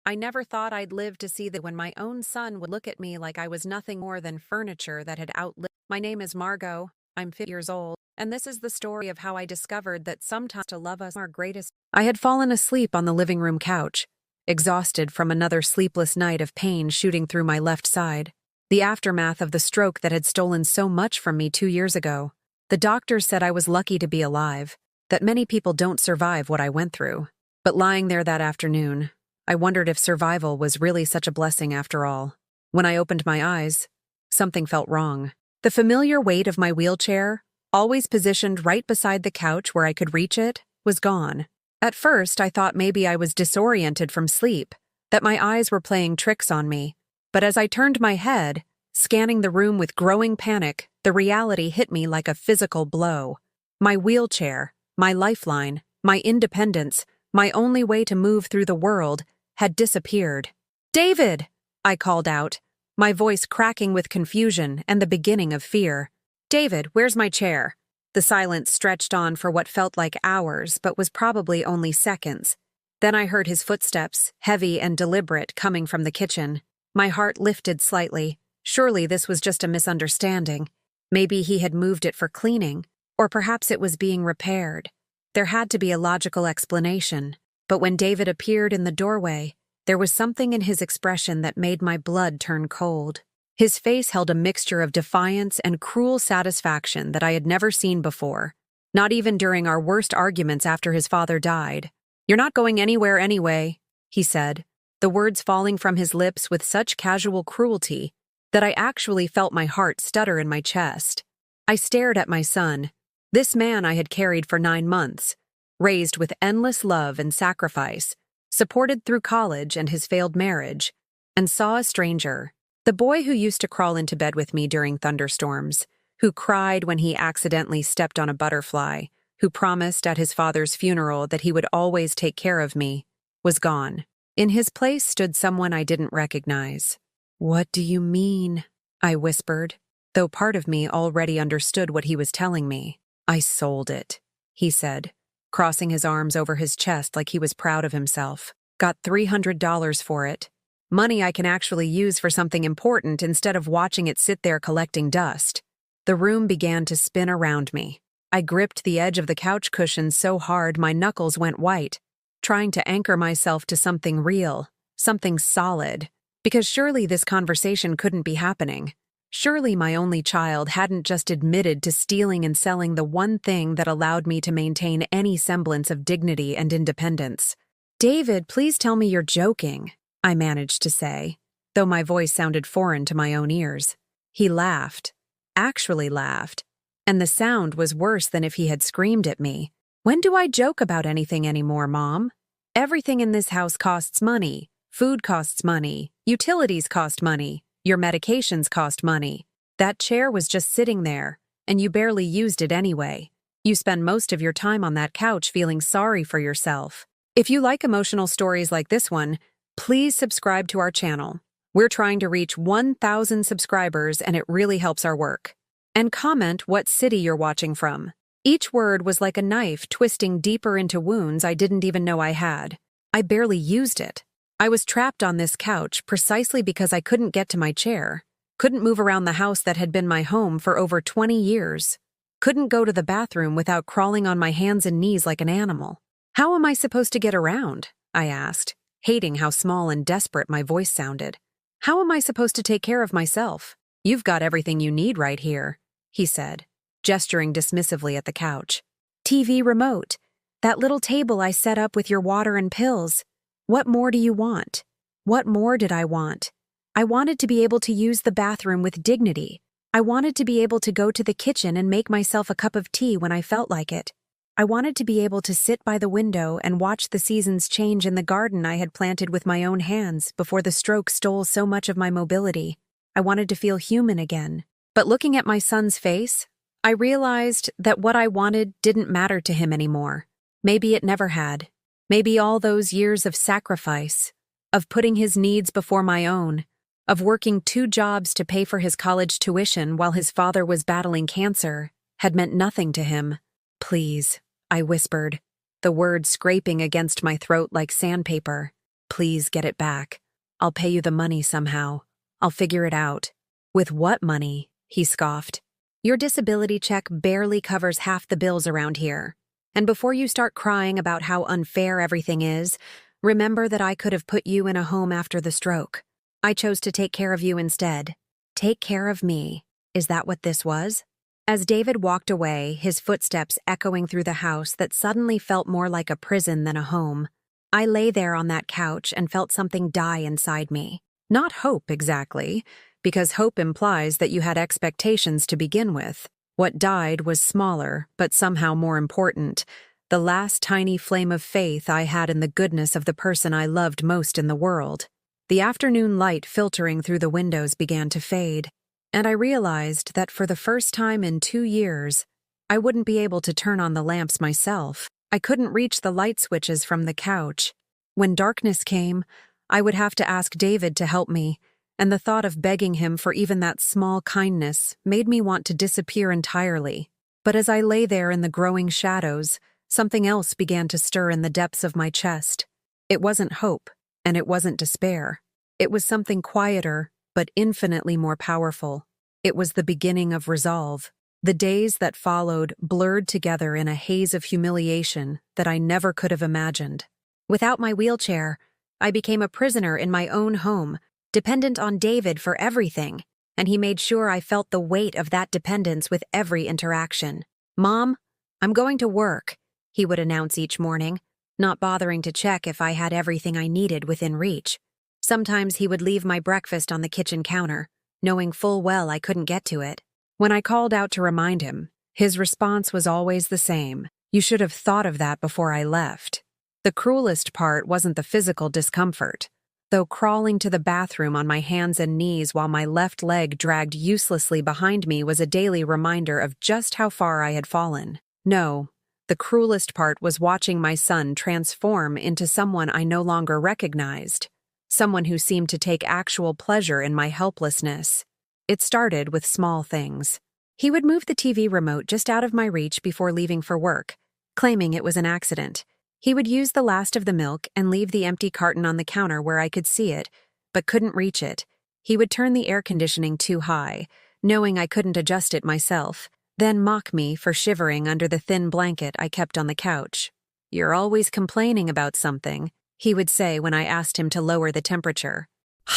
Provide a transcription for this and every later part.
I never thought I'd live to see that when my own son would look at me like I was nothing more than furniture that had outlived. My name is Margot, I'm 50 years old, and this is the story of how I discovered that sometimes to love us our greatest. I had fallen asleep on the living room couch, exhausted from another sleepless night of pain shooting through my left side, the aftermath of the stroke that had stolen so much from me 2 years ago. The doctors said I was lucky to be alive, that many people don't survive what I went through. But lying there that afternoon, I wondered if survival was really such a blessing after all. When I opened my eyes, something felt wrong. The familiar weight of my wheelchair, always positioned right beside the couch where I could reach it, was gone. At first, I thought maybe I was disoriented from sleep, that my eyes were playing tricks on me. But as I turned my head, scanning the room with growing panic, the reality hit me like a physical blow. My wheelchair, my lifeline, my independence, my only way to move through the world, had disappeared. "David!" I called out, my voice cracking with confusion and the beginning of fear. "David, where's my chair?" The silence stretched on for what felt like hours, but was probably only seconds. Then I heard his footsteps, heavy and deliberate, coming from the kitchen. My heart lifted slightly. Surely this was just a misunderstanding. Maybe he had moved it for cleaning, or perhaps it was being repaired. There had to be a logical explanation. But when David appeared in the doorway, there was something in his expression that made my blood turn cold. His face held a mixture of defiance and cruel satisfaction that I had never seen before, not even during our worst arguments after his father died. "You're not going anywhere anyway," he said, the words falling from his lips with such casual cruelty that I actually felt my heart stutter in my chest. I stared at my son, this man I had carried for 9 months, raised with endless love and sacrifice, supported through college and his failed marriage, and saw a stranger, the boy who used to crawl into bed with me during thunderstorms, who cried when he accidentally stepped on a butterfly, who promised at his father's funeral that he would always take care of me, was gone. In his place stood someone I didn't recognize. "What do you mean?" I whispered, though part of me already understood what he was telling me. "I sold it," he said, crossing his arms over his chest like he was proud of himself. "Got $300 for it. Money I can actually use for something important instead of watching it sit there collecting dust." The room began to spin around me. I gripped the edge of the couch cushion so hard my knuckles went white, trying to anchor myself to something real, something solid, because surely this conversation couldn't be happening. Surely my only child hadn't just admitted to stealing and selling the one thing that allowed me to maintain any semblance of dignity and independence. "David, please tell me you're joking," I managed to say, though my voice sounded foreign to my own ears. He laughed, actually laughed, and the sound was worse than if he had screamed at me. "When do I joke about anything anymore, Mom? Everything in this house costs money. Food costs money. Utilities cost money. Your medications cost money. That chair was just sitting there, and you barely used it anyway. You spend most of your time on that couch feeling sorry for yourself." If you like emotional stories like this one, please subscribe to our channel. We're trying to reach 1,000 subscribers, and it really helps our work. And comment what city you're watching from. Each word was like a knife twisting deeper into wounds I didn't even know I had. I barely used it. I was trapped on this couch precisely because I couldn't get to my chair, couldn't move around the house that had been my home for over 20 years, couldn't go to the bathroom without crawling on my hands and knees like an animal. "How am I supposed to get around?" I asked, hating how small and desperate my voice sounded. "How am I supposed to take care of myself? You've got everything you need right here," he said, gesturing dismissively at the couch. "TV remote, that little table I set up with your water and pills. What more do you want?" What more did I want? I wanted to be able to use the bathroom with dignity. I wanted to be able to go to the kitchen and make myself a cup of tea when I felt like it. I wanted to be able to sit by the window and watch the seasons change in the garden I had planted with my own hands before the stroke stole so much of my mobility. I wanted to feel human again. But looking at my son's face, I realized that what I wanted didn't matter to him anymore. Maybe it never had. Maybe all those years of sacrifice, of putting his needs before my own, of working 2 jobs to pay for his college tuition while his father was battling cancer, had meant nothing to him. "Please," I whispered, the words scraping against my throat like sandpaper. please get it back. I'll pay you the money somehow. I'll figure it out." "With what money?" he scoffed. "Your disability check barely covers half the bills around here. And before you start crying about how unfair everything is, remember that I could have put you in a home after the stroke. I chose to take care of you instead." Take care of me. Is that what this was? As David walked away, his footsteps echoing through the house that suddenly felt more like a prison than a home, I lay there on that couch and felt something die inside me. Not hope, exactly, because hope implies that you had expectations to begin with. What died was smaller, but somehow more important. The last tiny flame of faith I had in the goodness of the person I loved most in the world. The afternoon light filtering through the windows began to fade, and I realized that for the first time in 2 years, I wouldn't be able to turn on the lamps myself. I couldn't reach the light switches from the couch. When darkness came, I would have to ask David to help me, and the thought of begging him for even that small kindness made me want to disappear entirely. But as I lay there in the growing shadows, something else began to stir in the depths of my chest. It wasn't hope, and it wasn't despair. It was something quieter, but infinitely more powerful. It was the beginning of resolve. The days that followed blurred together in a haze of humiliation that I never could have imagined. Without my wheelchair, I became a prisoner in my own home, dependent on David for everything, and he made sure I felt the weight of that dependence with every interaction. "Mom, I'm going to work," he would announce each morning, not bothering to check if I had everything I needed within reach. Sometimes he would leave my breakfast on the kitchen counter, knowing full well I couldn't get to it. When I called out to remind him, his response was always the same: "You should have thought of that before I left." The cruelest part wasn't the physical discomfort, though crawling to the bathroom on my hands and knees while my left leg dragged uselessly behind me was a daily reminder of just how far I had fallen. No, the cruelest part was watching my son transform into someone I no longer recognized, someone who seemed to take actual pleasure in my helplessness. It started with small things. He would move the TV remote just out of my reach before leaving for work, claiming it was an accident. He would use the last of the milk and leave the empty carton on the counter where I could see it, but couldn't reach it. He would turn the air conditioning too high, knowing I couldn't adjust it myself, then mock me for shivering under the thin blanket I kept on the couch. "You're always complaining about something," he would say when I asked him to lower the temperature.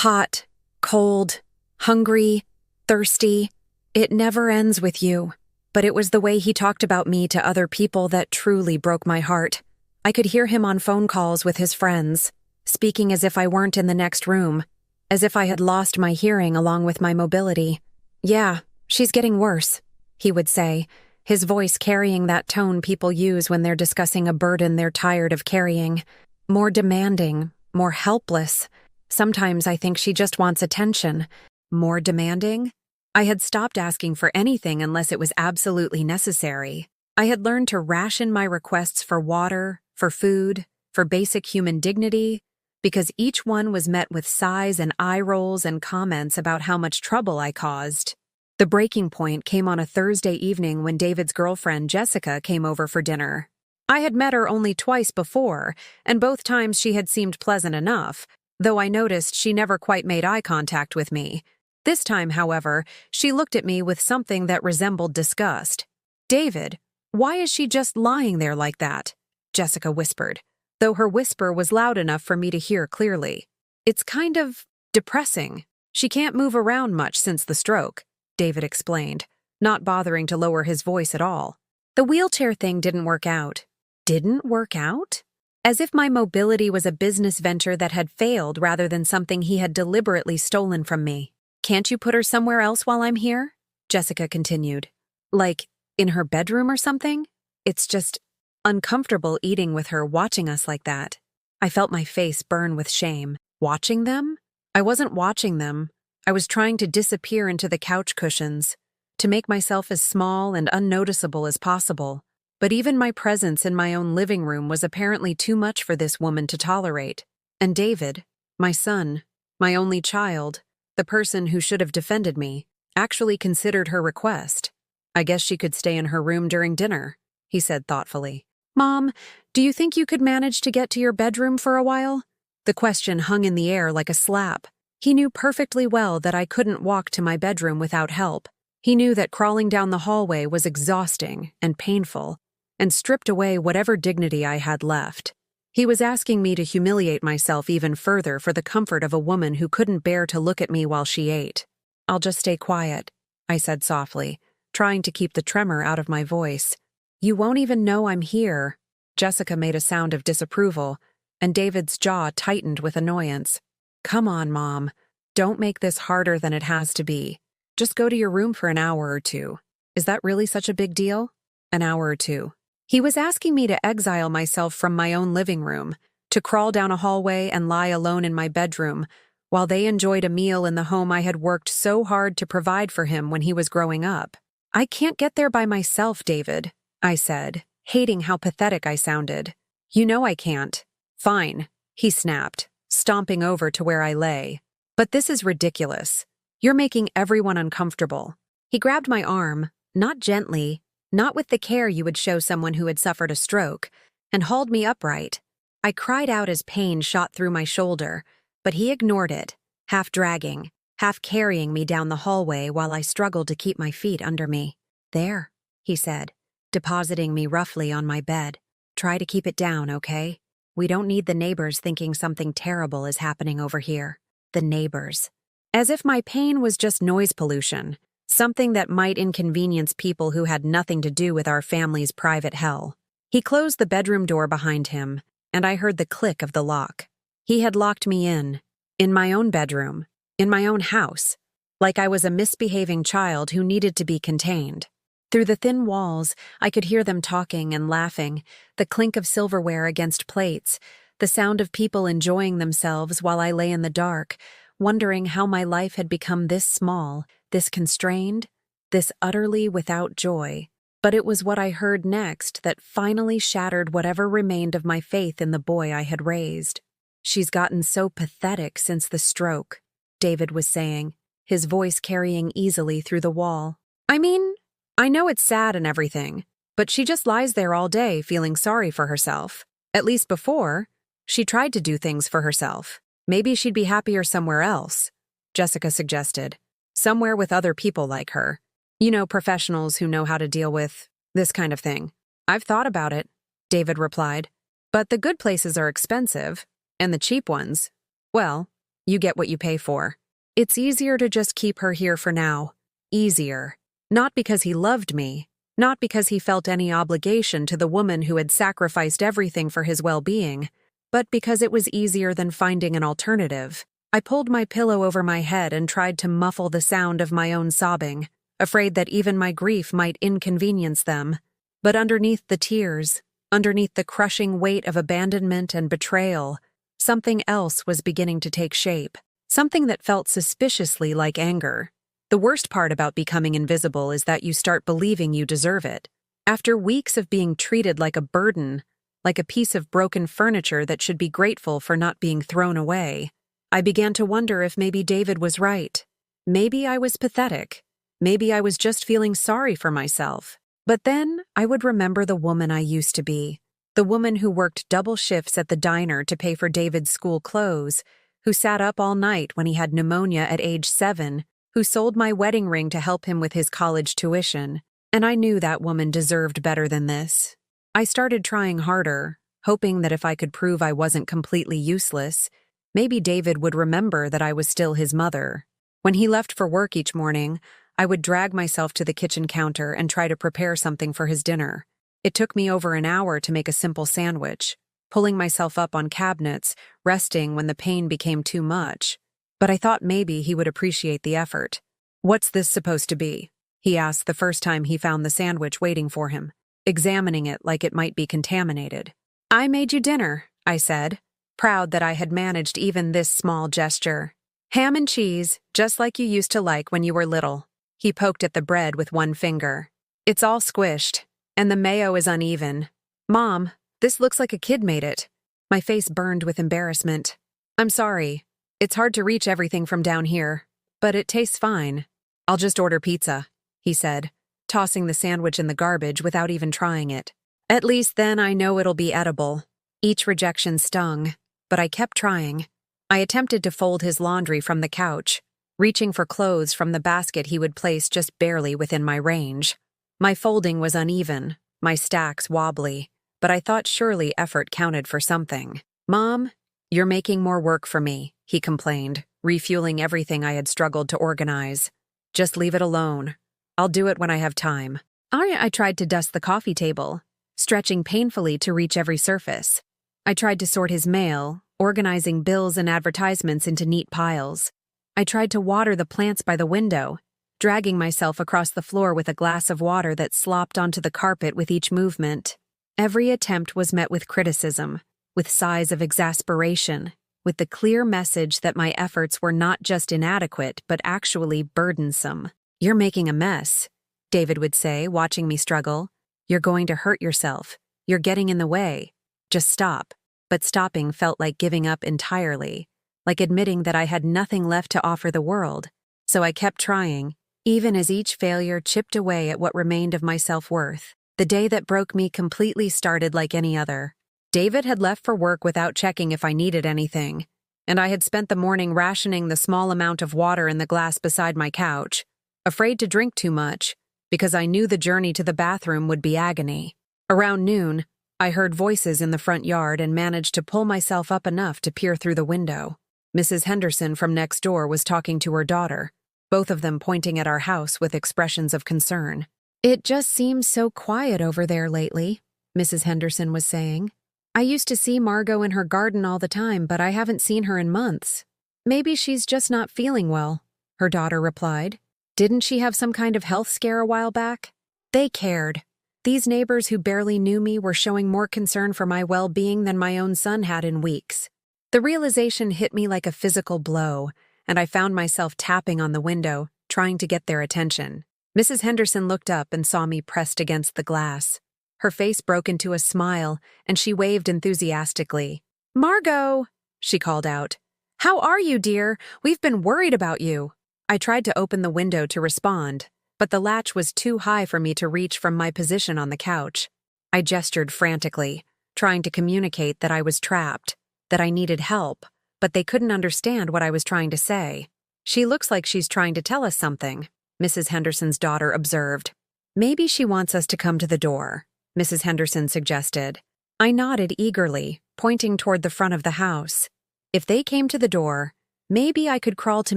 "Hot, cold, hungry, thirsty. It never ends with you." But it was the way he talked about me to other people that truly broke my heart. I could hear him on phone calls with his friends, speaking as if I weren't in the next room, as if I had lost my hearing along with my mobility. "Yeah, she's getting worse," he would say, his voice carrying that tone people use when they're discussing a burden they're tired of carrying. "More demanding, more helpless. Sometimes I think she just wants attention." More demanding? I had stopped asking for anything unless it was absolutely necessary. I had learned to ration my requests for water, for food, for basic human dignity, because each one was met with sighs and eye rolls and comments about how much trouble I caused. The breaking point came on a Thursday evening when David's girlfriend, Jessica, came over for dinner. I had met her only twice before, and both times she had seemed pleasant enough, though I noticed she never quite made eye contact with me. This time, however, she looked at me with something that resembled disgust. "David, why is she just lying there like that?" Jessica whispered, though her whisper was loud enough for me to hear clearly. "It's kind of depressing. She can't move around much since the stroke," David explained, not bothering to lower his voice at all. "The wheelchair thing didn't work out." Didn't work out? As if my mobility was a business venture that had failed rather than something he had deliberately stolen from me. "Can't you put her somewhere else while I'm here?" Jessica continued. "Like, in her bedroom or something? It's just uncomfortable eating with her watching us like that." I felt my face burn with shame. Watching them? I wasn't watching them. I was trying to disappear into the couch cushions, to make myself as small and unnoticeable as possible. But even my presence in my own living room was apparently too much for this woman to tolerate. And David, my son, my only child, the person who should have defended me, actually considered her request. "I guess she could stay in her room during dinner," he said thoughtfully. "Mom, do you think you could manage to get to your bedroom for a while?" The question hung in the air like a slap. He knew perfectly well that I couldn't walk to my bedroom without help. He knew that crawling down the hallway was exhausting and painful, and stripped away whatever dignity I had left. He was asking me to humiliate myself even further for the comfort of a woman who couldn't bear to look at me while she ate. "I'll just stay quiet," I said softly, trying to keep the tremor out of my voice. "You won't even know I'm here." Jessica made a sound of disapproval, and David's jaw tightened with annoyance. "Come on, Mom. Don't make this harder than it has to be. Just go to your room for an hour or two. Is that really such a big deal? An hour or two." He was asking me to exile myself from my own living room, to crawl down a hallway and lie alone in my bedroom, while they enjoyed a meal in the home I had worked so hard to provide for him when he was growing up. "I can't get there by myself, David," I said, hating how pathetic I sounded. "You know I can't." "Fine," he snapped, stomping over to where I lay. "But this is ridiculous. You're making everyone uncomfortable." He grabbed my arm, not gently, not with the care you would show someone who had suffered a stroke, and hauled me upright. I cried out as pain shot through my shoulder, but he ignored it, half dragging, half carrying me down the hallway while I struggled to keep my feet under me. "There," he said, depositing me roughly on my bed. "Try to keep it down, okay? We don't need the neighbors thinking something terrible is happening over here." The neighbors. As if my pain was just noise pollution, something that might inconvenience people who had nothing to do with our family's private hell. He closed the bedroom door behind him, and I heard the click of the lock. He had locked me in my own bedroom, in my own house, like I was a misbehaving child who needed to be contained. Through the thin walls, I could hear them talking and laughing, the clink of silverware against plates, the sound of people enjoying themselves while I lay in the dark, wondering how my life had become this small, this constrained, this utterly without joy. But it was what I heard next that finally shattered whatever remained of my faith in the boy I had raised. "She's gotten so pathetic since the stroke," David was saying, his voice carrying easily through the wall. "I mean, I know it's sad and everything, but she just lies there all day feeling sorry for herself. At least before, she tried to do things for herself. Maybe she'd be happier somewhere else," Jessica suggested. "Somewhere with other people like her. You know, professionals who know how to deal with this kind of thing." "I've thought about it," David replied. "But the good places are expensive, and the cheap ones, well, you get what you pay for. It's easier to just keep her here for now. Easier. Not because he loved me, not because he felt any obligation to the woman who had sacrificed everything for his well-being, but because it was easier than finding an alternative." I pulled my pillow over my head and tried to muffle the sound of my own sobbing, afraid that even my grief might inconvenience them. But underneath the tears, underneath the crushing weight of abandonment and betrayal, something else was beginning to take shape, something that felt suspiciously like anger. The worst part about becoming invisible is that you start believing you deserve it. After weeks of being treated like a burden, like a piece of broken furniture that should be grateful for not being thrown away, I began to wonder if maybe David was right. Maybe I was pathetic. Maybe I was just feeling sorry for myself. But then I would remember the woman I used to be, the woman who worked double shifts at the diner to pay for David's school clothes, who sat up all night when he had pneumonia at age 7, who sold my wedding ring to help him with his college tuition. And I knew that woman deserved better than this. I started trying harder, hoping that if I could prove I wasn't completely useless, maybe David would remember that I was still his mother. When he left for work each morning, I would drag myself to the kitchen counter and try to prepare something for his dinner. It took me over an hour to make a simple sandwich, pulling myself up on cabinets, resting when the pain became too much. But I thought maybe he would appreciate the effort. "What's this supposed to be?" he asked the first time he found the sandwich waiting for him, examining it like it might be contaminated. "I made you dinner," I said, proud that I had managed even this small gesture. "Ham and cheese, just like you used to like when you were little." He poked at the bread with one finger. "It's all squished, and the mayo is uneven. Mom, this looks like a kid made it." My face burned with embarrassment. "I'm sorry. It's hard to reach everything from down here, but it tastes fine. I'll just order pizza," he said, tossing the sandwich in the garbage without even trying it. At least then I know it'll be edible. Each rejection stung. but I kept trying. I attempted to fold his laundry from the couch, reaching for clothes from the basket he would place just barely within my range. My folding was uneven, my stacks wobbly, but I thought surely effort counted for something. "Mom, you're making more work for me," he complained, refueling everything I had struggled to organize. "Just leave it alone. I'll do it when I have time." I tried to dust the coffee table, stretching painfully to reach every surface. I tried to sort his mail, organizing bills and advertisements into neat piles. I tried to water the plants by the window, dragging myself across the floor with a glass of water that slopped onto the carpet with each movement. Every attempt was met with criticism, with sighs of exasperation, with the clear message that my efforts were not just inadequate but actually burdensome. "You're making a mess," David would say, watching me struggle. "You're going to hurt yourself. You're getting in the way. Just stop." But stopping felt like giving up entirely, like admitting that I had nothing left to offer the world. So I kept trying, even as each failure chipped away at what remained of my self-worth. The day that broke me completely started like any other. David had left for work without checking if I needed anything, and I had spent the morning rationing the small amount of water in the glass beside my couch, afraid to drink too much, because I knew the journey to the bathroom would be agony. Around noon, I heard voices in the front yard and managed to pull myself up enough to peer through the window. Mrs. Henderson from next door was talking to her daughter, both of them pointing at our house with expressions of concern. "It just seems so quiet over there lately," Mrs. Henderson was saying. "I used to see Margot in her garden all the time, but I haven't seen her in months." "Maybe she's just not feeling well," her daughter replied. "Didn't she have some kind of health scare a while back?" They cared. These neighbors who barely knew me were showing more concern for my well-being than my own son had in weeks. The realization hit me like a physical blow, and I found myself tapping on the window, trying to get their attention. Mrs. Henderson looked up and saw me pressed against the glass. Her face broke into a smile, and she waved enthusiastically. "Margot," she called out. "How are you, dear? We've been worried about you." I tried to open the window to respond, but the latch was too high for me to reach from my position on the couch. I gestured frantically, trying to communicate that I was trapped, that I needed help, but they couldn't understand what I was trying to say. "She looks like she's trying to tell us something," Mrs. Henderson's daughter observed. "Maybe she wants us to come to the door," Mrs. Henderson suggested. I nodded eagerly, pointing toward the front of the house. If they came to the door, maybe I could crawl to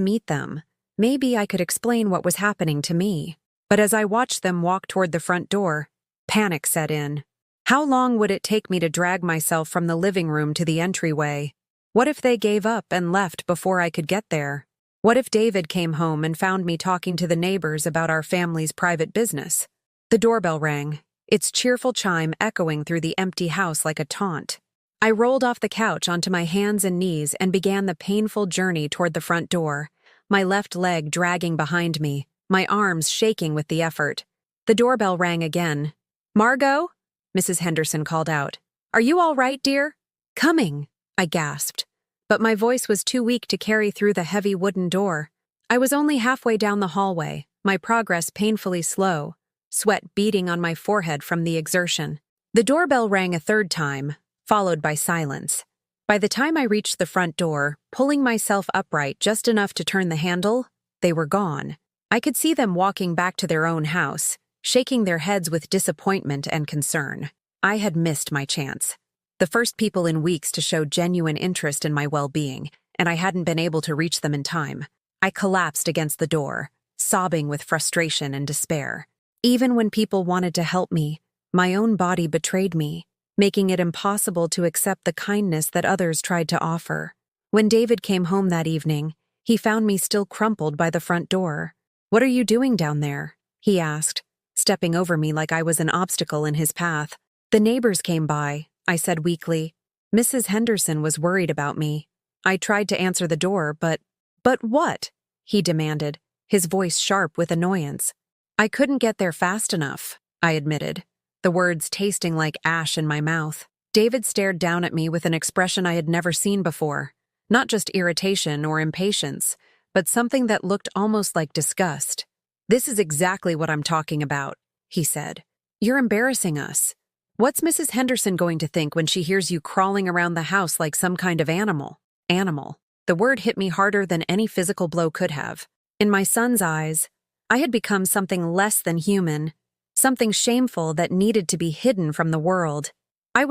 meet them. Maybe I could explain what was happening to me. But as I watched them walk toward the front door, panic set in. How long would it take me to drag myself from the living room to the entryway? What if they gave up and left before I could get there? What if David came home and found me talking to the neighbors about our family's private business? The doorbell rang, its cheerful chime echoing through the empty house like a taunt. I rolled off the couch onto my hands and knees and began the painful journey toward the front door, my left leg dragging behind me, my arms shaking with the effort. The doorbell rang again. "Margot?" Mrs. Henderson called out. "Are you all right, dear?" "Coming," I gasped, but my voice was too weak to carry through the heavy wooden door. I was only halfway down the hallway, my progress painfully slow, sweat beading on my forehead from the exertion. The doorbell rang a third time, followed by silence. By the time I reached the front door, pulling myself upright just enough to turn the handle, they were gone. I could see them walking back to their own house, shaking their heads with disappointment and concern. I had missed my chance. The first people in weeks to show genuine interest in my well-being, and I hadn't been able to reach them in time. I collapsed against the door, sobbing with frustration and despair. Even when people wanted to help me, my own body betrayed me, making it impossible to accept the kindness that others tried to offer. When David came home that evening, he found me still crumpled by the front door. "What are you doing down there?" he asked, stepping over me like I was an obstacle in his path. "The neighbors came by," I said weakly. Mrs. Henderson was worried about me. I tried to answer the door, but what?" he demanded, his voice sharp with annoyance. "I couldn't get there fast enough," I admitted, the words tasting like ash in my mouth. David stared down at me with an expression I had never seen before, not just irritation or impatience, but something that looked almost like disgust. "This is exactly what I'm talking about," he said. "You're embarrassing us. What's Mrs. Henderson going to think when she hears you crawling around the house like some kind of animal? Animal. The word hit me harder than any physical blow could have. In my son's eyes, I had become something less than human, something shameful that needed to be hidden from the world. I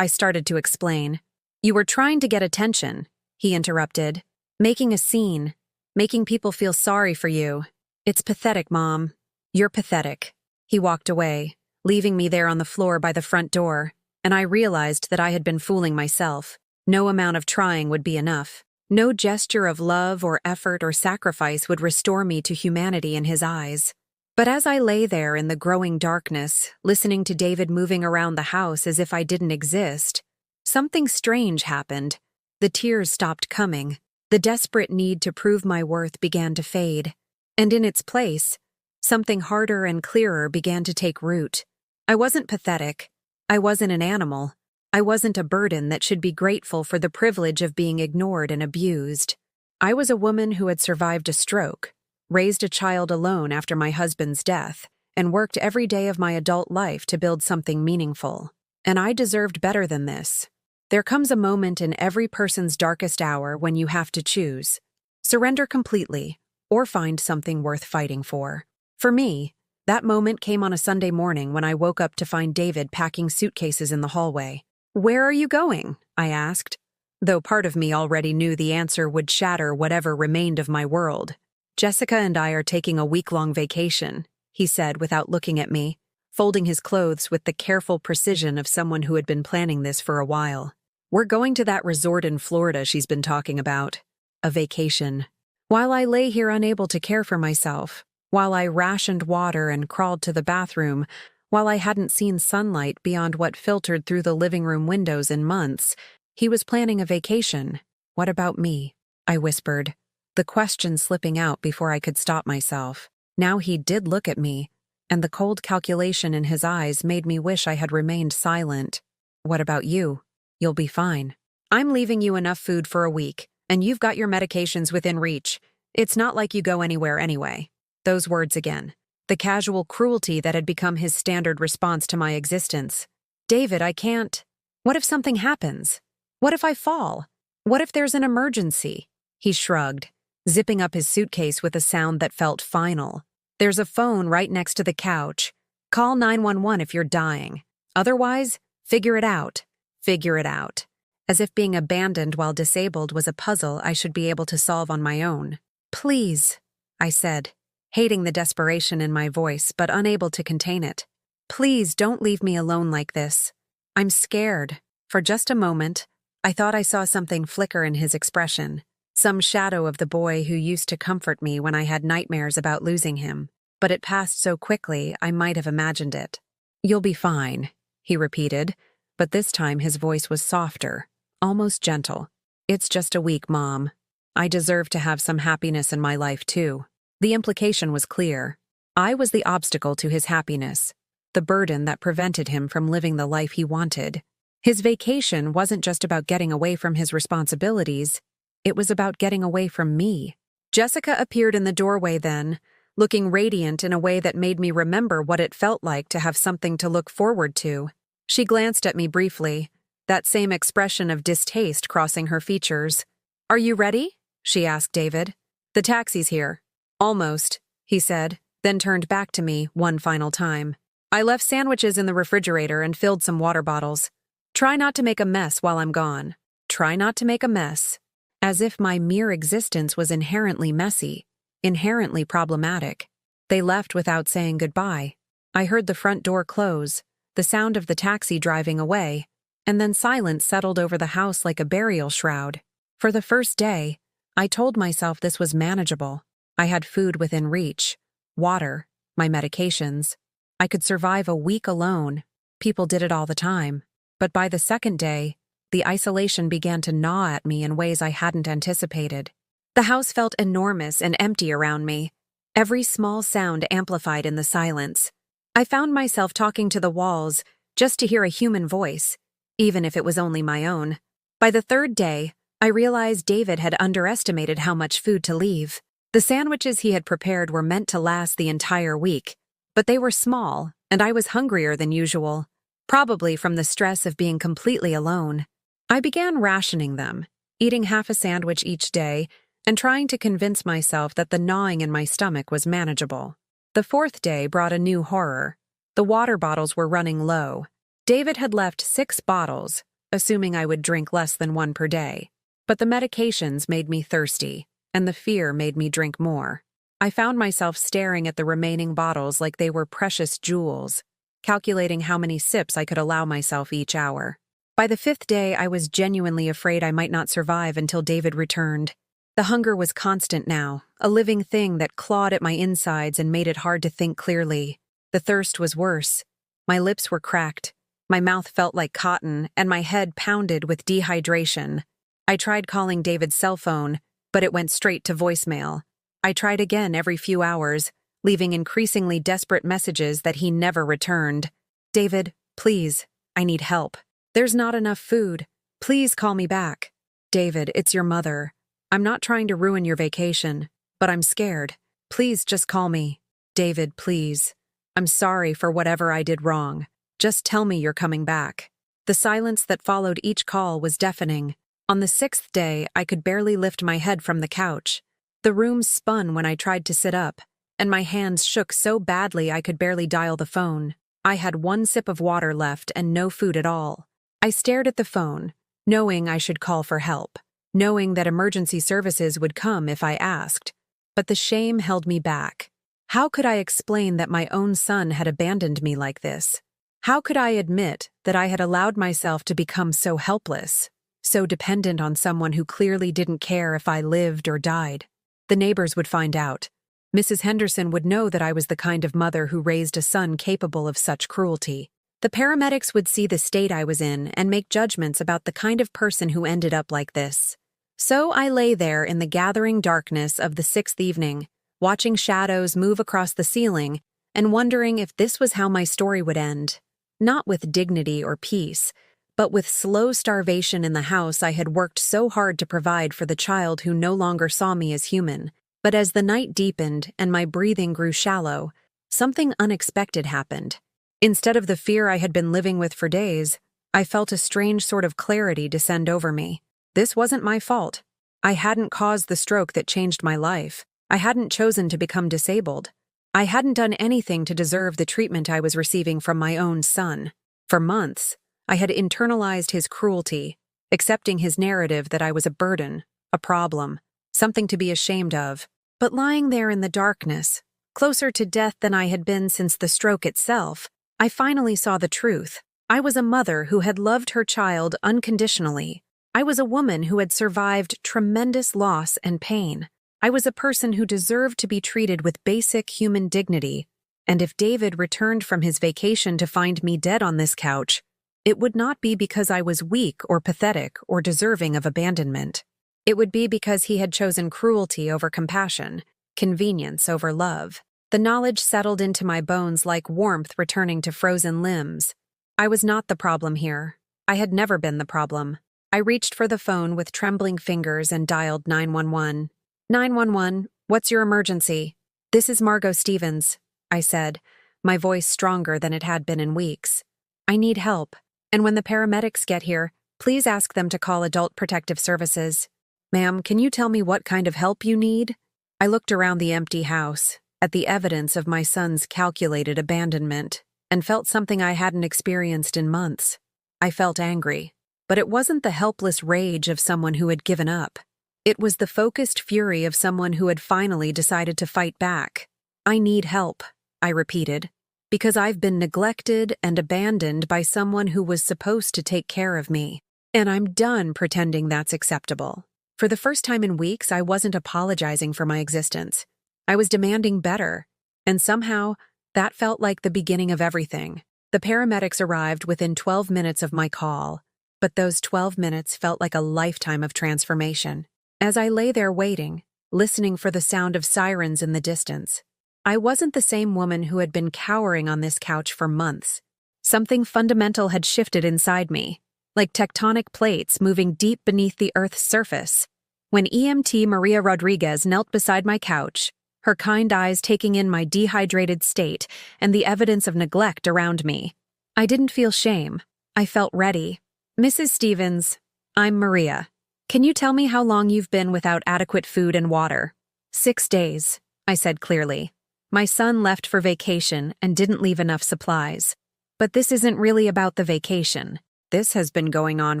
started to explain. You were trying to get attention, he interrupted, making a scene, making people feel sorry for you. It's pathetic, Mom. You're pathetic. He walked away, leaving me there on the floor by the front door, and I realized that I had been fooling myself. No amount of trying would be enough. No gesture of love or effort or sacrifice would restore me to humanity in his eyes. But as I lay there in the growing darkness, listening to David moving around the house as if I didn't exist, something strange happened. The tears stopped coming. The desperate need to prove my worth began to fade. And in its place, something harder and clearer began to take root. I wasn't pathetic. I wasn't an animal. I wasn't a burden that should be grateful for the privilege of being ignored and abused. I was a woman who had survived a stroke, raised a child alone after my husband's death, and worked every day of my adult life to build something meaningful. And I deserved better than this. There comes a moment in every person's darkest hour when you have to choose. Surrender completely, or find something worth fighting for. For me, that moment came on a Sunday morning when I woke up to find David packing suitcases in the hallway. "Where are you going?" I asked, though part of me already knew the answer would shatter whatever remained of my world. "Jessica and I are taking a week-long vacation," he said without looking at me, folding his clothes with the careful precision of someone who had been planning this for a while. "We're going to that resort in Florida she's been talking about. A vacation." While I lay here unable to care for myself, while I rationed water and crawled to the bathroom, while I hadn't seen sunlight beyond what filtered through the living room windows in months, he was planning a vacation. "What about me?" I whispered, the question slipping out before I could stop myself. Now he did look at me, and the cold calculation in his eyes made me wish I had remained silent. "What about you? You'll be fine. I'm leaving you enough food for a week, and you've got your medications within reach. It's not like you go anywhere anyway." Those words again. The casual cruelty that had become his standard response to my existence. "David, I can't. What if something happens? What if I fall? What if there's an emergency?" He shrugged, zipping up his suitcase with a sound that felt final. "There's a phone right next to the couch. Call 911 if you're dying. Otherwise, figure it out. Figure it out." As if being abandoned while disabled was a puzzle I should be able to solve on my own. "Please," I said, hating the desperation in my voice but unable to contain it. "Please don't leave me alone like this. I'm scared." For just a moment, I thought I saw something flicker in his expression, some shadow of the boy who used to comfort me when I had nightmares about losing him, but it passed so quickly I might have imagined it. "You'll be fine," he repeated, but this time his voice was softer, almost gentle. "It's just a week, Mom. I deserve to have some happiness in my life, too." The implication was clear. I was the obstacle to his happiness, the burden that prevented him from living the life he wanted. His vacation wasn't just about getting away from his responsibilities, it was about getting away from me. Jessica appeared in the doorway then, looking radiant in a way that made me remember what it felt like to have something to look forward to. She glanced at me briefly, that same expression of distaste crossing her features. "Are you ready?" she asked David. "The taxi's here." "Almost," he said, then turned back to me one final time. "I left sandwiches in the refrigerator and filled some water bottles. Try not to make a mess while I'm gone. Try not to make a mess." As if my mere existence was inherently messy, inherently problematic. They left without saying goodbye. I heard the front door close, the sound of the taxi driving away, and then silence settled over the house like a burial shroud. For the first day, I told myself this was manageable. I had food within reach, water, my medications. I could survive a week alone. People did it all the time. But by the second day, the isolation began to gnaw at me in ways I hadn't anticipated. The house felt enormous and empty around me, every small sound amplified in the silence. I found myself talking to the walls just to hear a human voice, even if it was only my own. By the third day, I realized David had underestimated how much food to leave. The sandwiches he had prepared were meant to last the entire week, but they were small, and I was hungrier than usual, probably from the stress of being completely alone. I began rationing them, eating half a sandwich each day, and trying to convince myself that the gnawing in my stomach was manageable. The fourth day brought a new horror. The water bottles were running low. David had left 6 bottles, assuming I would drink less than 1 per day. But the medications made me thirsty, and the fear made me drink more. I found myself staring at the remaining bottles like they were precious jewels, calculating how many sips I could allow myself each hour. By the 5th day, I was genuinely afraid I might not survive until David returned. The hunger was constant now, a living thing that clawed at my insides and made it hard to think clearly. The thirst was worse. My lips were cracked, my mouth felt like cotton, and my head pounded with dehydration. I tried calling David's cell phone, but it went straight to voicemail. I tried again every few hours, leaving increasingly desperate messages that he never returned. "David, please, I need help. There's not enough food. Please call me back. David, it's your mother. I'm not trying to ruin your vacation, but I'm scared. Please just call me. David, please. I'm sorry for whatever I did wrong. Just tell me you're coming back." The silence that followed each call was deafening. On the 6th day, I could barely lift my head from the couch. The room spun when I tried to sit up, and my hands shook so badly I could barely dial the phone. I had 1 sip of water left and no food at all. I stared at the phone, knowing I should call for help, knowing that emergency services would come if I asked. But the shame held me back. How could I explain that my own son had abandoned me like this? How could I admit that I had allowed myself to become so helpless, so dependent on someone who clearly didn't care if I lived or died? The neighbors would find out. Mrs. Henderson would know that I was the kind of mother who raised a son capable of such cruelty. The paramedics would see the state I was in and make judgments about the kind of person who ended up like this. So I lay there in the gathering darkness of the 6th evening, watching shadows move across the ceiling and wondering if this was how my story would end. Not with dignity or peace, but with slow starvation in the house I had worked so hard to provide for the child who no longer saw me as human. But as the night deepened and my breathing grew shallow, something unexpected happened. Instead of the fear I had been living with for days, I felt a strange sort of clarity descend over me. This wasn't my fault. I hadn't caused the stroke that changed my life. I hadn't chosen to become disabled. I hadn't done anything to deserve the treatment I was receiving from my own son. For months, I had internalized his cruelty, accepting his narrative that I was a burden, a problem, something to be ashamed of. But lying there in the darkness, closer to death than I had been since the stroke itself, I finally saw the truth. I was a mother who had loved her child unconditionally. I was a woman who had survived tremendous loss and pain. I was a person who deserved to be treated with basic human dignity. And if David returned from his vacation to find me dead on this couch, it would not be because I was weak or pathetic or deserving of abandonment. It would be because he had chosen cruelty over compassion, convenience over love. The knowledge settled into my bones like warmth returning to frozen limbs. I was not the problem here. I had never been the problem. I reached for the phone with trembling fingers and dialed 911. 911, what's your emergency? This is Margot Stevens, I said, my voice stronger than it had been in weeks. I need help, and when the paramedics get here, please ask them to call Adult Protective Services. Ma'am, can you tell me what kind of help you need? I looked around the empty house, at the evidence of my son's calculated abandonment, and felt something I hadn't experienced in months. I felt angry, but it wasn't the helpless rage of someone who had given up. It was the focused fury of someone who had finally decided to fight back. I need help, I repeated, because I've been neglected and abandoned by someone who was supposed to take care of me. And I'm done pretending that's acceptable. For the first time in weeks, I wasn't apologizing for my existence. I was demanding better. And somehow, that felt like the beginning of everything. The paramedics arrived within 12 minutes of my call, but those 12 minutes felt like a lifetime of transformation. As I lay there waiting, listening for the sound of sirens in the distance, I wasn't the same woman who had been cowering on this couch for months. Something fundamental had shifted inside me, like tectonic plates moving deep beneath the Earth's surface. When EMT Maria Rodriguez knelt beside my couch, her kind eyes taking in my dehydrated state and the evidence of neglect around me. I didn't feel shame. I felt ready. "Mrs. Stevens, I'm Maria. Can you tell me how long you've been without adequate food and water?" 6 days, I said clearly. My son left for vacation and didn't leave enough supplies. But this isn't really about the vacation. This has been going on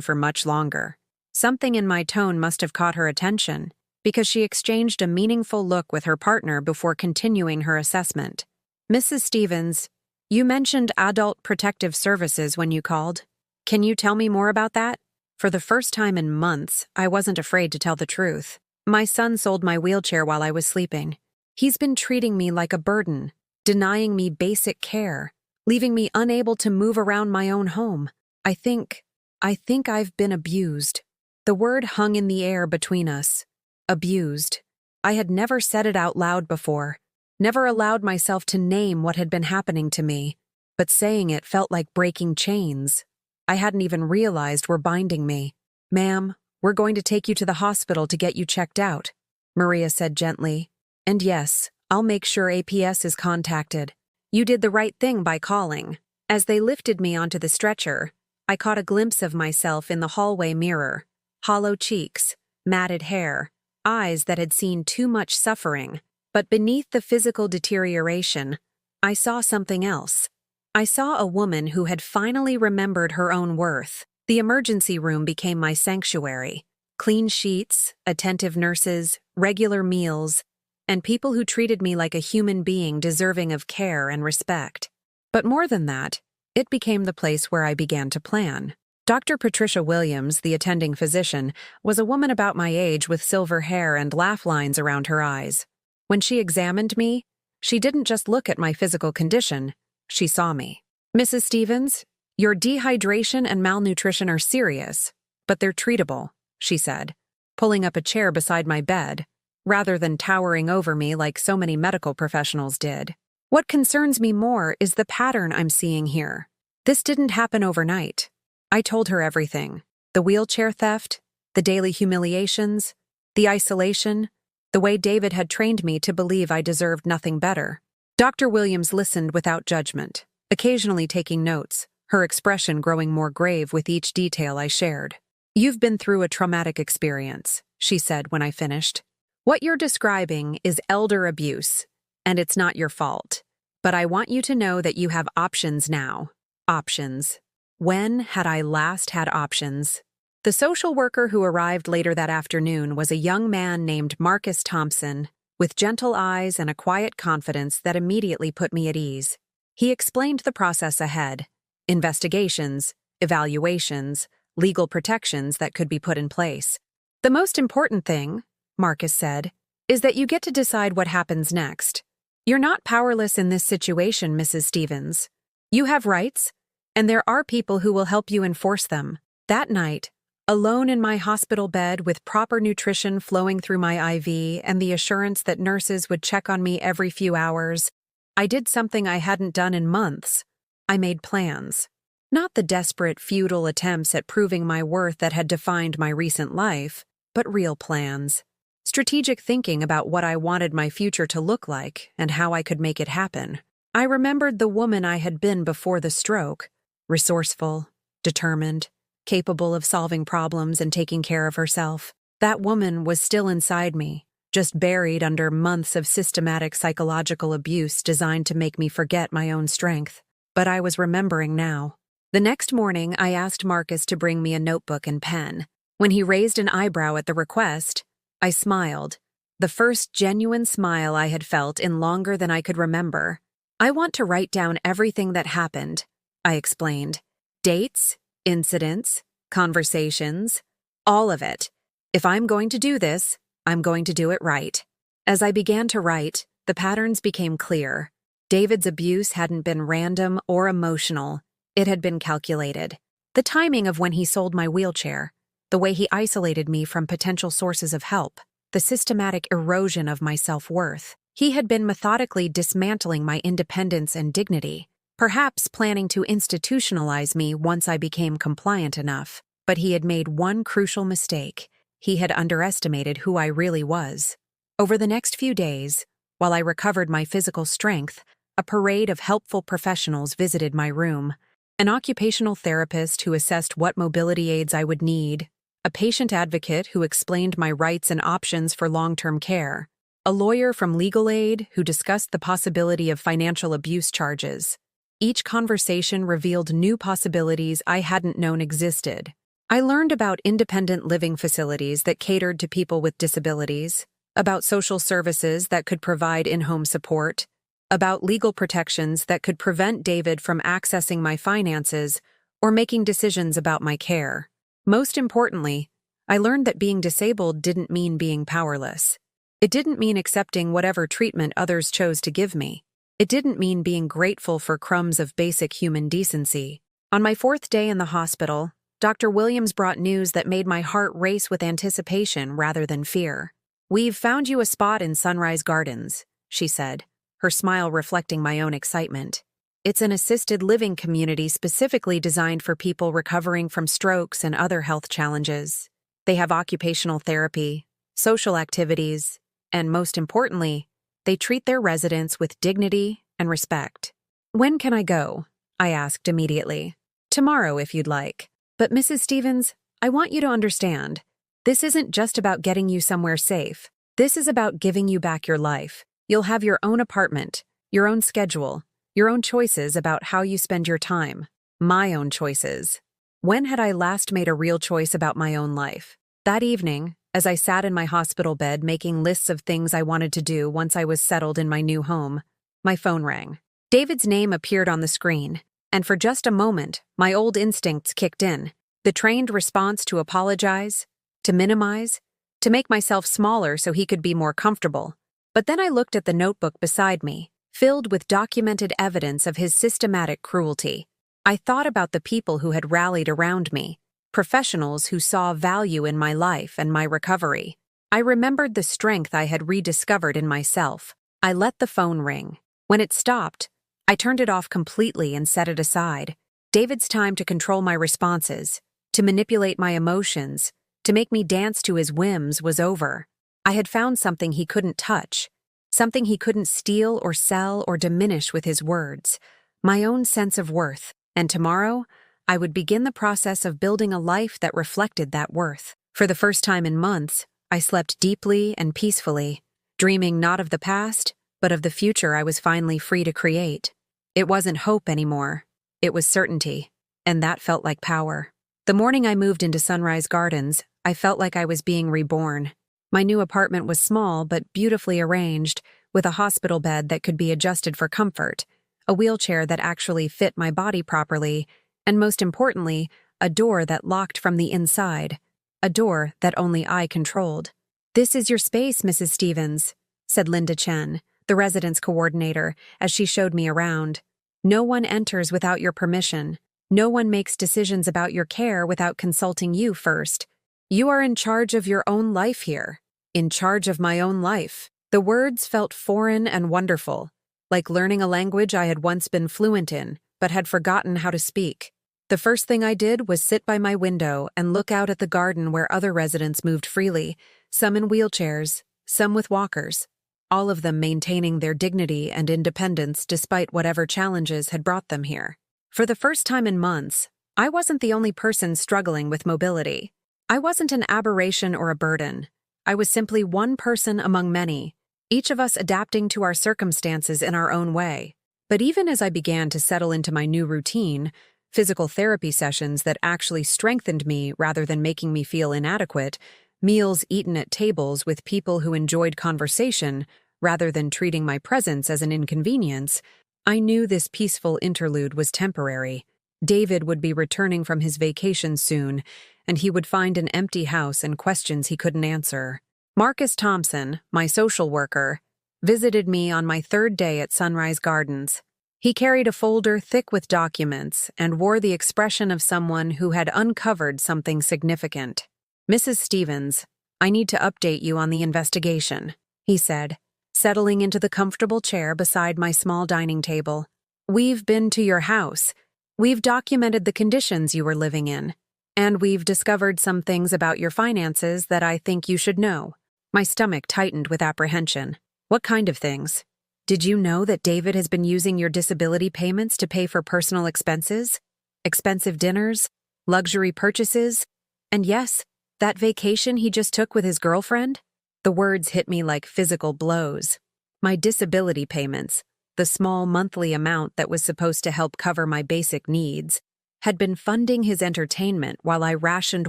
for much longer. Something in my tone must have caught her attention, because she exchanged a meaningful look with her partner before continuing her assessment. "Mrs. Stevens, you mentioned Adult Protective Services when you called. Can you tell me more about that?" For the first time in months, I wasn't afraid to tell the truth. My son sold my wheelchair while I was sleeping. He's been treating me like a burden, denying me basic care, leaving me unable to move around my own home. I think I've been abused. The word hung in the air between us. Abused. I had never said it out loud before, never allowed myself to name what had been happening to me, but saying it felt like breaking chains I hadn't even realized were binding me. "Ma'am, we're going to take you to the hospital to get you checked out," Maria said gently. "And yes, I'll make sure APS is contacted. You did the right thing by calling." As they lifted me onto the stretcher, I caught a glimpse of myself in the hallway mirror. Hollow cheeks, matted hair, eyes that had seen too much suffering. But beneath the physical deterioration, I saw something else. I saw a woman who had finally remembered her own worth. The emergency room became my sanctuary. Clean sheets, attentive nurses, regular meals, and people who treated me like a human being deserving of care and respect. But more than that, it became the place where I began to plan. Dr. Patricia Williams, the attending physician, was a woman about my age with silver hair and laugh lines around her eyes. When she examined me, she didn't just look at my physical condition, she saw me. "Mrs. Stevens, your dehydration and malnutrition are serious, but they're treatable," she said, pulling up a chair beside my bed, rather than towering over me like so many medical professionals did. "What concerns me more is the pattern I'm seeing here. This didn't happen overnight." I told her everything. The wheelchair theft, the daily humiliations, the isolation, the way David had trained me to believe I deserved nothing better. Dr. Williams listened without judgment, occasionally taking notes, her expression growing more grave with each detail I shared. "You've been through a traumatic experience," she said when I finished. "What you're describing is elder abuse, and it's not your fault. But I want you to know that you have options now. Options. When had I last had options?" The social worker who arrived later that afternoon was a young man named Marcus Thompson, with gentle eyes and a quiet confidence that immediately put me at ease. He explained the process ahead: investigations, evaluations, legal protections that could be put in place. "The most important thing," Marcus said, "is that you get to decide what happens next. You're not powerless in this situation, Mrs. Stevens. You have rights, and there are people who will help you enforce them." That night, alone in my hospital bed with proper nutrition flowing through my IV and the assurance that nurses would check on me every few hours, I did something I hadn't done in months. I made plans. Not the desperate, futile attempts at proving my worth that had defined my recent life, but real plans. Strategic thinking about what I wanted my future to look like and how I could make it happen. I remembered the woman I had been before the stroke, resourceful, determined, capable of solving problems and taking care of herself. That woman was still inside me, just buried under months of systematic psychological abuse designed to make me forget my own strength. But I was remembering now. The next morning, I asked Marcus to bring me a notebook and pen. When he raised an eyebrow at the request, I smiled, the first genuine smile I had felt in longer than I could remember. "I want to write down everything that happened," I explained. "Dates, incidents, conversations, all of it. If I'm going to do this, I'm going to do it right." As I began to write, the patterns became clear. David's abuse hadn't been random or emotional. It had been calculated. The timing of when he sold my wheelchair, the way he isolated me from potential sources of help, the systematic erosion of my self-worth. He had been methodically dismantling my independence and dignity, perhaps planning to institutionalize me once I became compliant enough. But he had made one crucial mistake. He had underestimated who I really was. Over the next few days, While I recovered my physical strength, a parade of helpful professionals visited my room. An occupational therapist who assessed what mobility aids I would need, a patient advocate who explained my rights and options for long-term care, a lawyer from legal aid who discussed the possibility of financial abuse charges. Each conversation revealed new possibilities I hadn't known existed. I learned about independent living facilities that catered to people with disabilities, about social services that could provide in-home support, about legal protections that could prevent David from accessing my finances or making decisions about my care. Most importantly, I learned that being disabled didn't mean being powerless. It didn't mean accepting whatever treatment others chose to give me. It didn't mean being grateful for crumbs of basic human decency. On my 4th day in the hospital, Dr. Williams brought news that made my heart race with anticipation rather than fear. "We've found you a spot in Sunrise Gardens," she said, her smile reflecting my own excitement. "It's an assisted living community specifically designed for people recovering from strokes and other health challenges. They have occupational therapy, social activities, and most importantly, they treat their residents with dignity and respect." "When can I go?" I asked immediately. "Tomorrow, if you'd like. But Mrs. Stevens, I want you to understand, this isn't just about getting you somewhere safe. This is about giving you back your life. You'll have your own apartment, your own schedule, your own choices about how you spend your time. My own choices." When had I last made a real choice about my own life? That evening, as I sat in my hospital bed making lists of things I wanted to do once I was settled in my new home, my phone rang. David's name appeared on the screen, and for just a moment, my old instincts kicked in. The trained response to apologize, to minimize, to make myself smaller so he could be more comfortable. But then I looked at the notebook beside me, filled with documented evidence of his systematic cruelty. I thought about the people who had rallied around me, professionals who saw value in my life and my recovery. I remembered the strength I had rediscovered in myself. I let the phone ring. When it stopped, I turned it off completely and set it aside. David's time to control my responses, to manipulate my emotions, to make me dance to his whims was over. I had found something he couldn't touch, something he couldn't steal or sell or diminish with his words, my own sense of worth, and tomorrow, I would begin the process of building a life that reflected that worth. For the first time in months, I slept deeply and peacefully, dreaming not of the past, but of the future I was finally free to create. It wasn't hope anymore, it was certainty, and that felt like power. The morning I moved into Sunrise Gardens, I felt like I was being reborn. My new apartment was small but beautifully arranged, with a hospital bed that could be adjusted for comfort, a wheelchair that actually fit my body properly, and most importantly, a door that locked from the inside, a door that only I controlled. "This is your space, Mrs. Stevens," said Linda Chen, the residence coordinator, as she showed me around. "No one enters without your permission. No one makes decisions about your care without consulting you first. You are in charge of your own life here." In charge of my own life. The words felt foreign and wonderful, like learning a language I had once been fluent in, but had forgotten how to speak. The first thing I did was sit by my window and look out at the garden where other residents moved freely, some in wheelchairs, some with walkers, all of them maintaining their dignity and independence despite whatever challenges had brought them here. For the first time in months, I wasn't the only person struggling with mobility. I wasn't an aberration or a burden. I was simply one person among many, each of us adapting to our circumstances in our own way. But even as I began to settle into my new routine, physical therapy sessions that actually strengthened me rather than making me feel inadequate, meals eaten at tables with people who enjoyed conversation rather than treating my presence as an inconvenience, I knew this peaceful interlude was temporary. David would be returning from his vacation soon, and he would find an empty house and questions he couldn't answer. Marcus Thompson, my social worker, visited me on my 3rd day at Sunrise Gardens. He carried a folder thick with documents and wore the expression of someone who had uncovered something significant. "Mrs. Stevens, I need to update you on the investigation," he said, settling into the comfortable chair beside my small dining table. "We've been to your house. We've documented the conditions you were living in. And we've discovered some things about your finances that I think you should know." My stomach tightened with apprehension. What kind of things? Did you know that David has been using your disability payments to pay for personal expenses? Expensive dinners? Luxury purchases? And yes, that vacation he just took with his girlfriend? The words hit me like physical blows. My disability payments, the small monthly amount that was supposed to help cover my basic needs, had been funding his entertainment while I rationed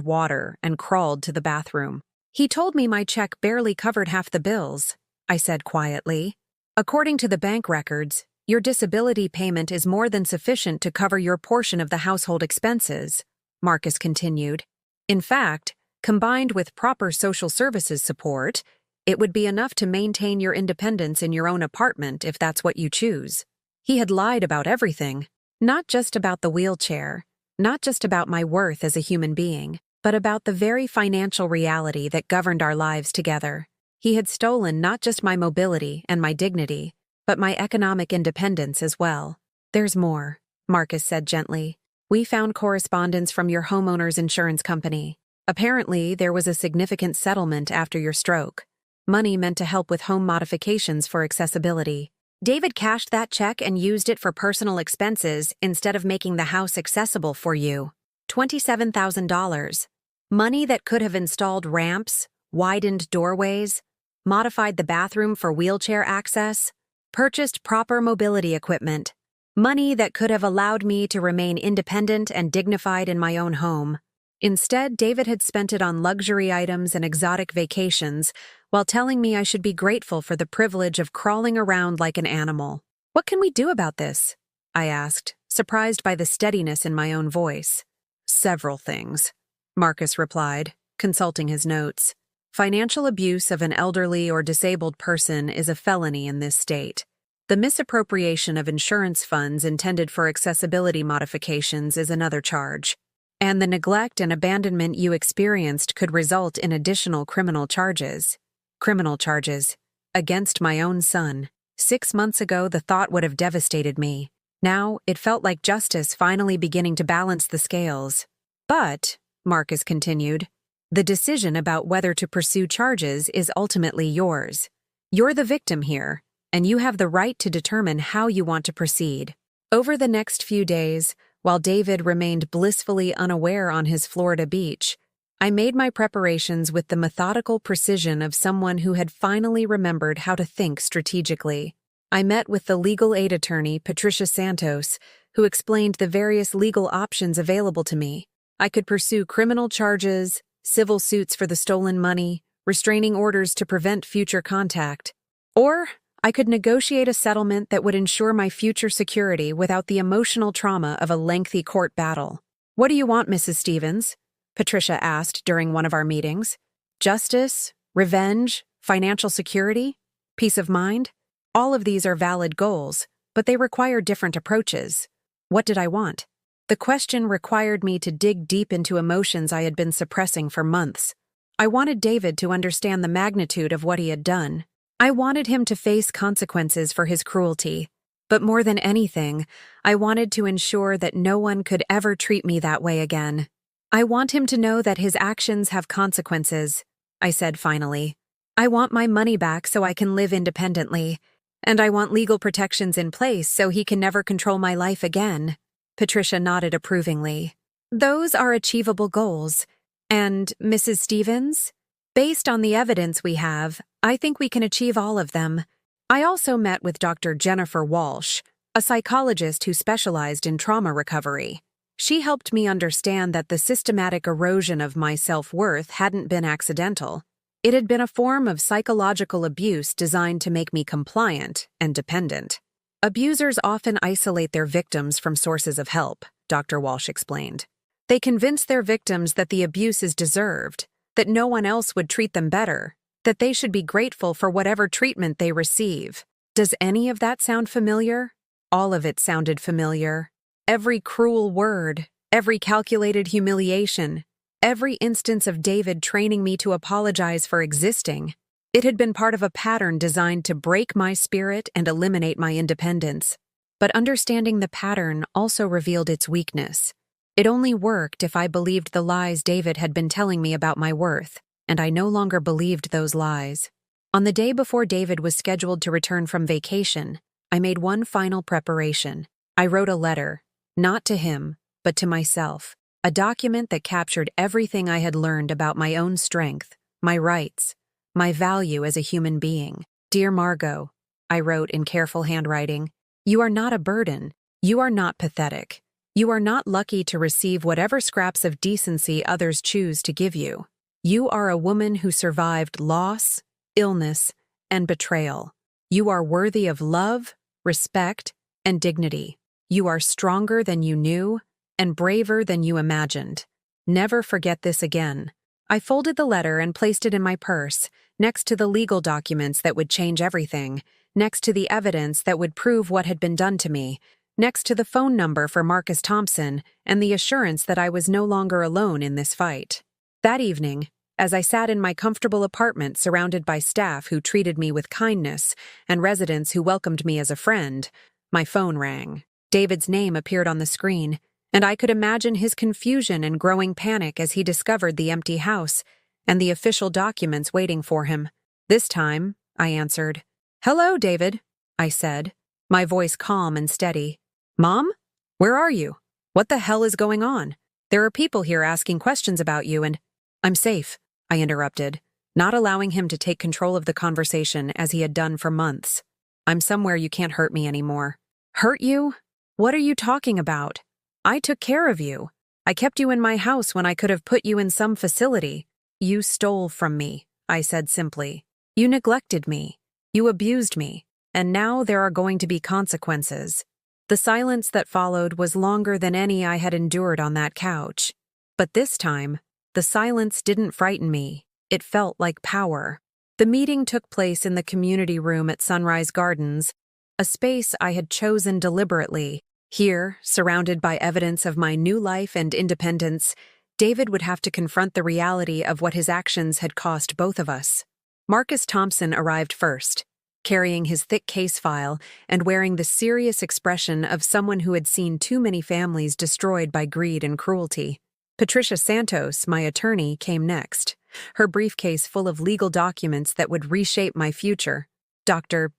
water and crawled to the bathroom. He told me my check barely covered half the bills, I said quietly. According to the bank records, your disability payment is more than sufficient to cover your portion of the household expenses, Marcus continued. In fact, combined with proper social services support, it would be enough to maintain your independence in your own apartment if that's what you choose. He had lied about everything, not just about the wheelchair, not just about my worth as a human being, but about the very financial reality that governed our lives together. He had stolen not just my mobility and my dignity, but my economic independence as well. There's more, Marcus said gently. We found correspondence from your homeowner's insurance company. Apparently, there was a significant settlement after your stroke. Money meant to help with home modifications for accessibility. David cashed that check and used it for personal expenses instead of making the house accessible for you. $27,000. Money that could have installed ramps, widened doorways, modified the bathroom for wheelchair access, purchased proper mobility equipment. Money that could have allowed me to remain independent and dignified in my own home. Instead, David had spent it on luxury items and exotic vacations, while telling me I should be grateful for the privilege of crawling around like an animal. What can we do about this? I asked, surprised by the steadiness in my own voice. Several things, Marcus replied, consulting his notes. Financial abuse of an elderly or disabled person is a felony in this state. The misappropriation of insurance funds intended for accessibility modifications is another charge. And the neglect and abandonment you experienced could result in additional criminal charges. Criminal charges. Against my own son. 6 months ago, the thought would have devastated me. Now, it felt like justice finally beginning to balance the scales. But, Marcus continued, the decision about whether to pursue charges is ultimately yours. You're the victim here, and you have the right to determine how you want to proceed. Over the next few days, while David remained blissfully unaware on his Florida beach, I made my preparations with the methodical precision of someone who had finally remembered how to think strategically. I met with the legal aid attorney, Patricia Santos, who explained the various legal options available to me. I could pursue criminal charges, civil suits for the stolen money, restraining orders to prevent future contact, or I could negotiate a settlement that would ensure my future security without the emotional trauma of a lengthy court battle. What do you want, Mrs. Stevens? Patricia asked during one of our meetings. Justice? Revenge? Financial security? Peace of mind? All of these are valid goals, but they require different approaches. What did I want? The question required me to dig deep into emotions I had been suppressing for months. I wanted David to understand the magnitude of what he had done. I wanted him to face consequences for his cruelty. But more than anything, I wanted to ensure that no one could ever treat me that way again. I want him to know that his actions have consequences, I said finally. I want my money back so I can live independently. And I want legal protections in place so he can never control my life again. Patricia nodded approvingly. Those are achievable goals. And, Mrs. Stevens? Based on the evidence we have, I think we can achieve all of them. I also met with Dr. Jennifer Walsh, a psychologist who specialized in trauma recovery. She helped me understand that the systematic erosion of my self-worth hadn't been accidental. It had been a form of psychological abuse designed to make me compliant and dependent. Abusers often isolate their victims from sources of help, Dr. Walsh explained. They convince their victims that the abuse is deserved, that no one else would treat them better, that they should be grateful for whatever treatment they receive. Does any of that sound familiar? All of it sounded familiar. Every cruel word, every calculated humiliation, every instance of David training me to apologize for existing. It had been part of a pattern designed to break my spirit and eliminate my independence. But understanding the pattern also revealed its weakness. It only worked if I believed the lies David had been telling me about my worth, and I no longer believed those lies. On the day before David was scheduled to return from vacation, I made one final preparation. I wrote a letter, not to him, but to myself, a document that captured everything I had learned about my own strength, my rights, my value as a human being. Dear Margot, I wrote in careful handwriting, you are not a burden. You are not pathetic. You are not lucky to receive whatever scraps of decency others choose to give you. You are a woman who survived loss, illness, and betrayal. You are worthy of love, respect, and dignity. You are stronger than you knew and braver than you imagined. Never forget this again. I folded the letter and placed it in my purse, next to the legal documents that would change everything, next to the evidence that would prove what had been done to me, next to the phone number for Marcus Thompson and the assurance that I was no longer alone in this fight. That evening, as I sat in my comfortable apartment surrounded by staff who treated me with kindness and residents who welcomed me as a friend, my phone rang. David's name appeared on the screen, and I could imagine his confusion and growing panic as he discovered the empty house and the official documents waiting for him. This time, I answered. "Hello, David," I said, my voice calm and steady. "Mom? Where are you? What the hell is going on? There are people here asking questions about you and—" "I'm safe," I interrupted, not allowing him to take control of the conversation as he had done for months. "I'm somewhere you can't hurt me anymore." "Hurt you? What are you talking about? I took care of you. I kept you in my house when I could have put you in some facility." "You stole from me," I said simply. "You neglected me. You abused me. And now there are going to be consequences." The silence that followed was longer than any I had endured on that couch. But this time, the silence didn't frighten me. It felt like power. The meeting took place in the community room at Sunrise Gardens, a space I had chosen deliberately. Here, surrounded by evidence of my new life and independence, David would have to confront the reality of what his actions had cost both of us. Marcus Thompson arrived first, carrying his thick case file and wearing the serious expression of someone who had seen too many families destroyed by greed and cruelty. Patricia Santos, my attorney, came next, her briefcase full of legal documents that would reshape my future. Dr.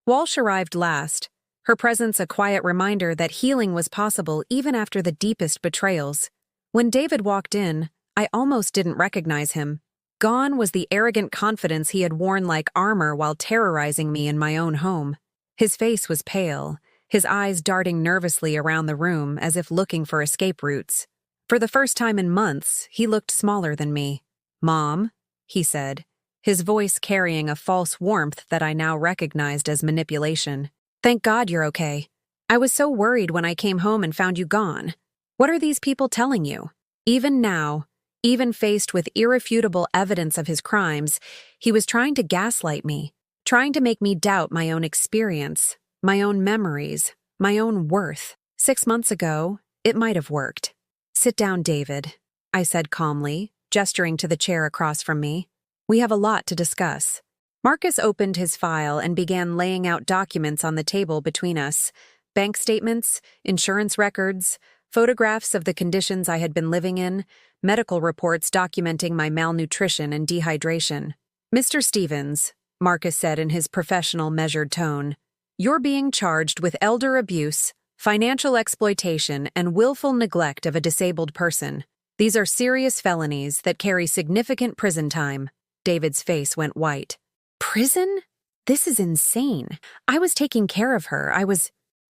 Walsh arrived last, her presence a quiet reminder that healing was possible even after the deepest betrayals. When David walked in, I almost didn't recognize him. Gone was the arrogant confidence he had worn like armor while terrorizing me in my own home. His face was pale, his eyes darting nervously around the room as if looking for escape routes. For the first time in months, he looked smaller than me. "Mom," he said, his voice carrying a false warmth that I now recognized as manipulation. "Thank God you're okay. I was so worried when I came home and found you gone. What are these people telling you?" Even now, even faced with irrefutable evidence of his crimes, he was trying to gaslight me, trying to make me doubt my own experience, my own memories, my own worth. 6 months ago, it might have worked. "Sit down, David," I said calmly, gesturing to the chair across from me. "We have a lot to discuss." Marcus opened his file and began laying out documents on the table between us. Bank statements, insurance records, photographs of the conditions I had been living in, medical reports documenting my malnutrition and dehydration. "Mr. Stevens," Marcus said in his professional, measured tone, "you're being charged with elder abuse, financial exploitation, and willful neglect of a disabled person. These are serious felonies that carry significant prison time." David's face went white. "Prison? This is insane. I was taking care of her.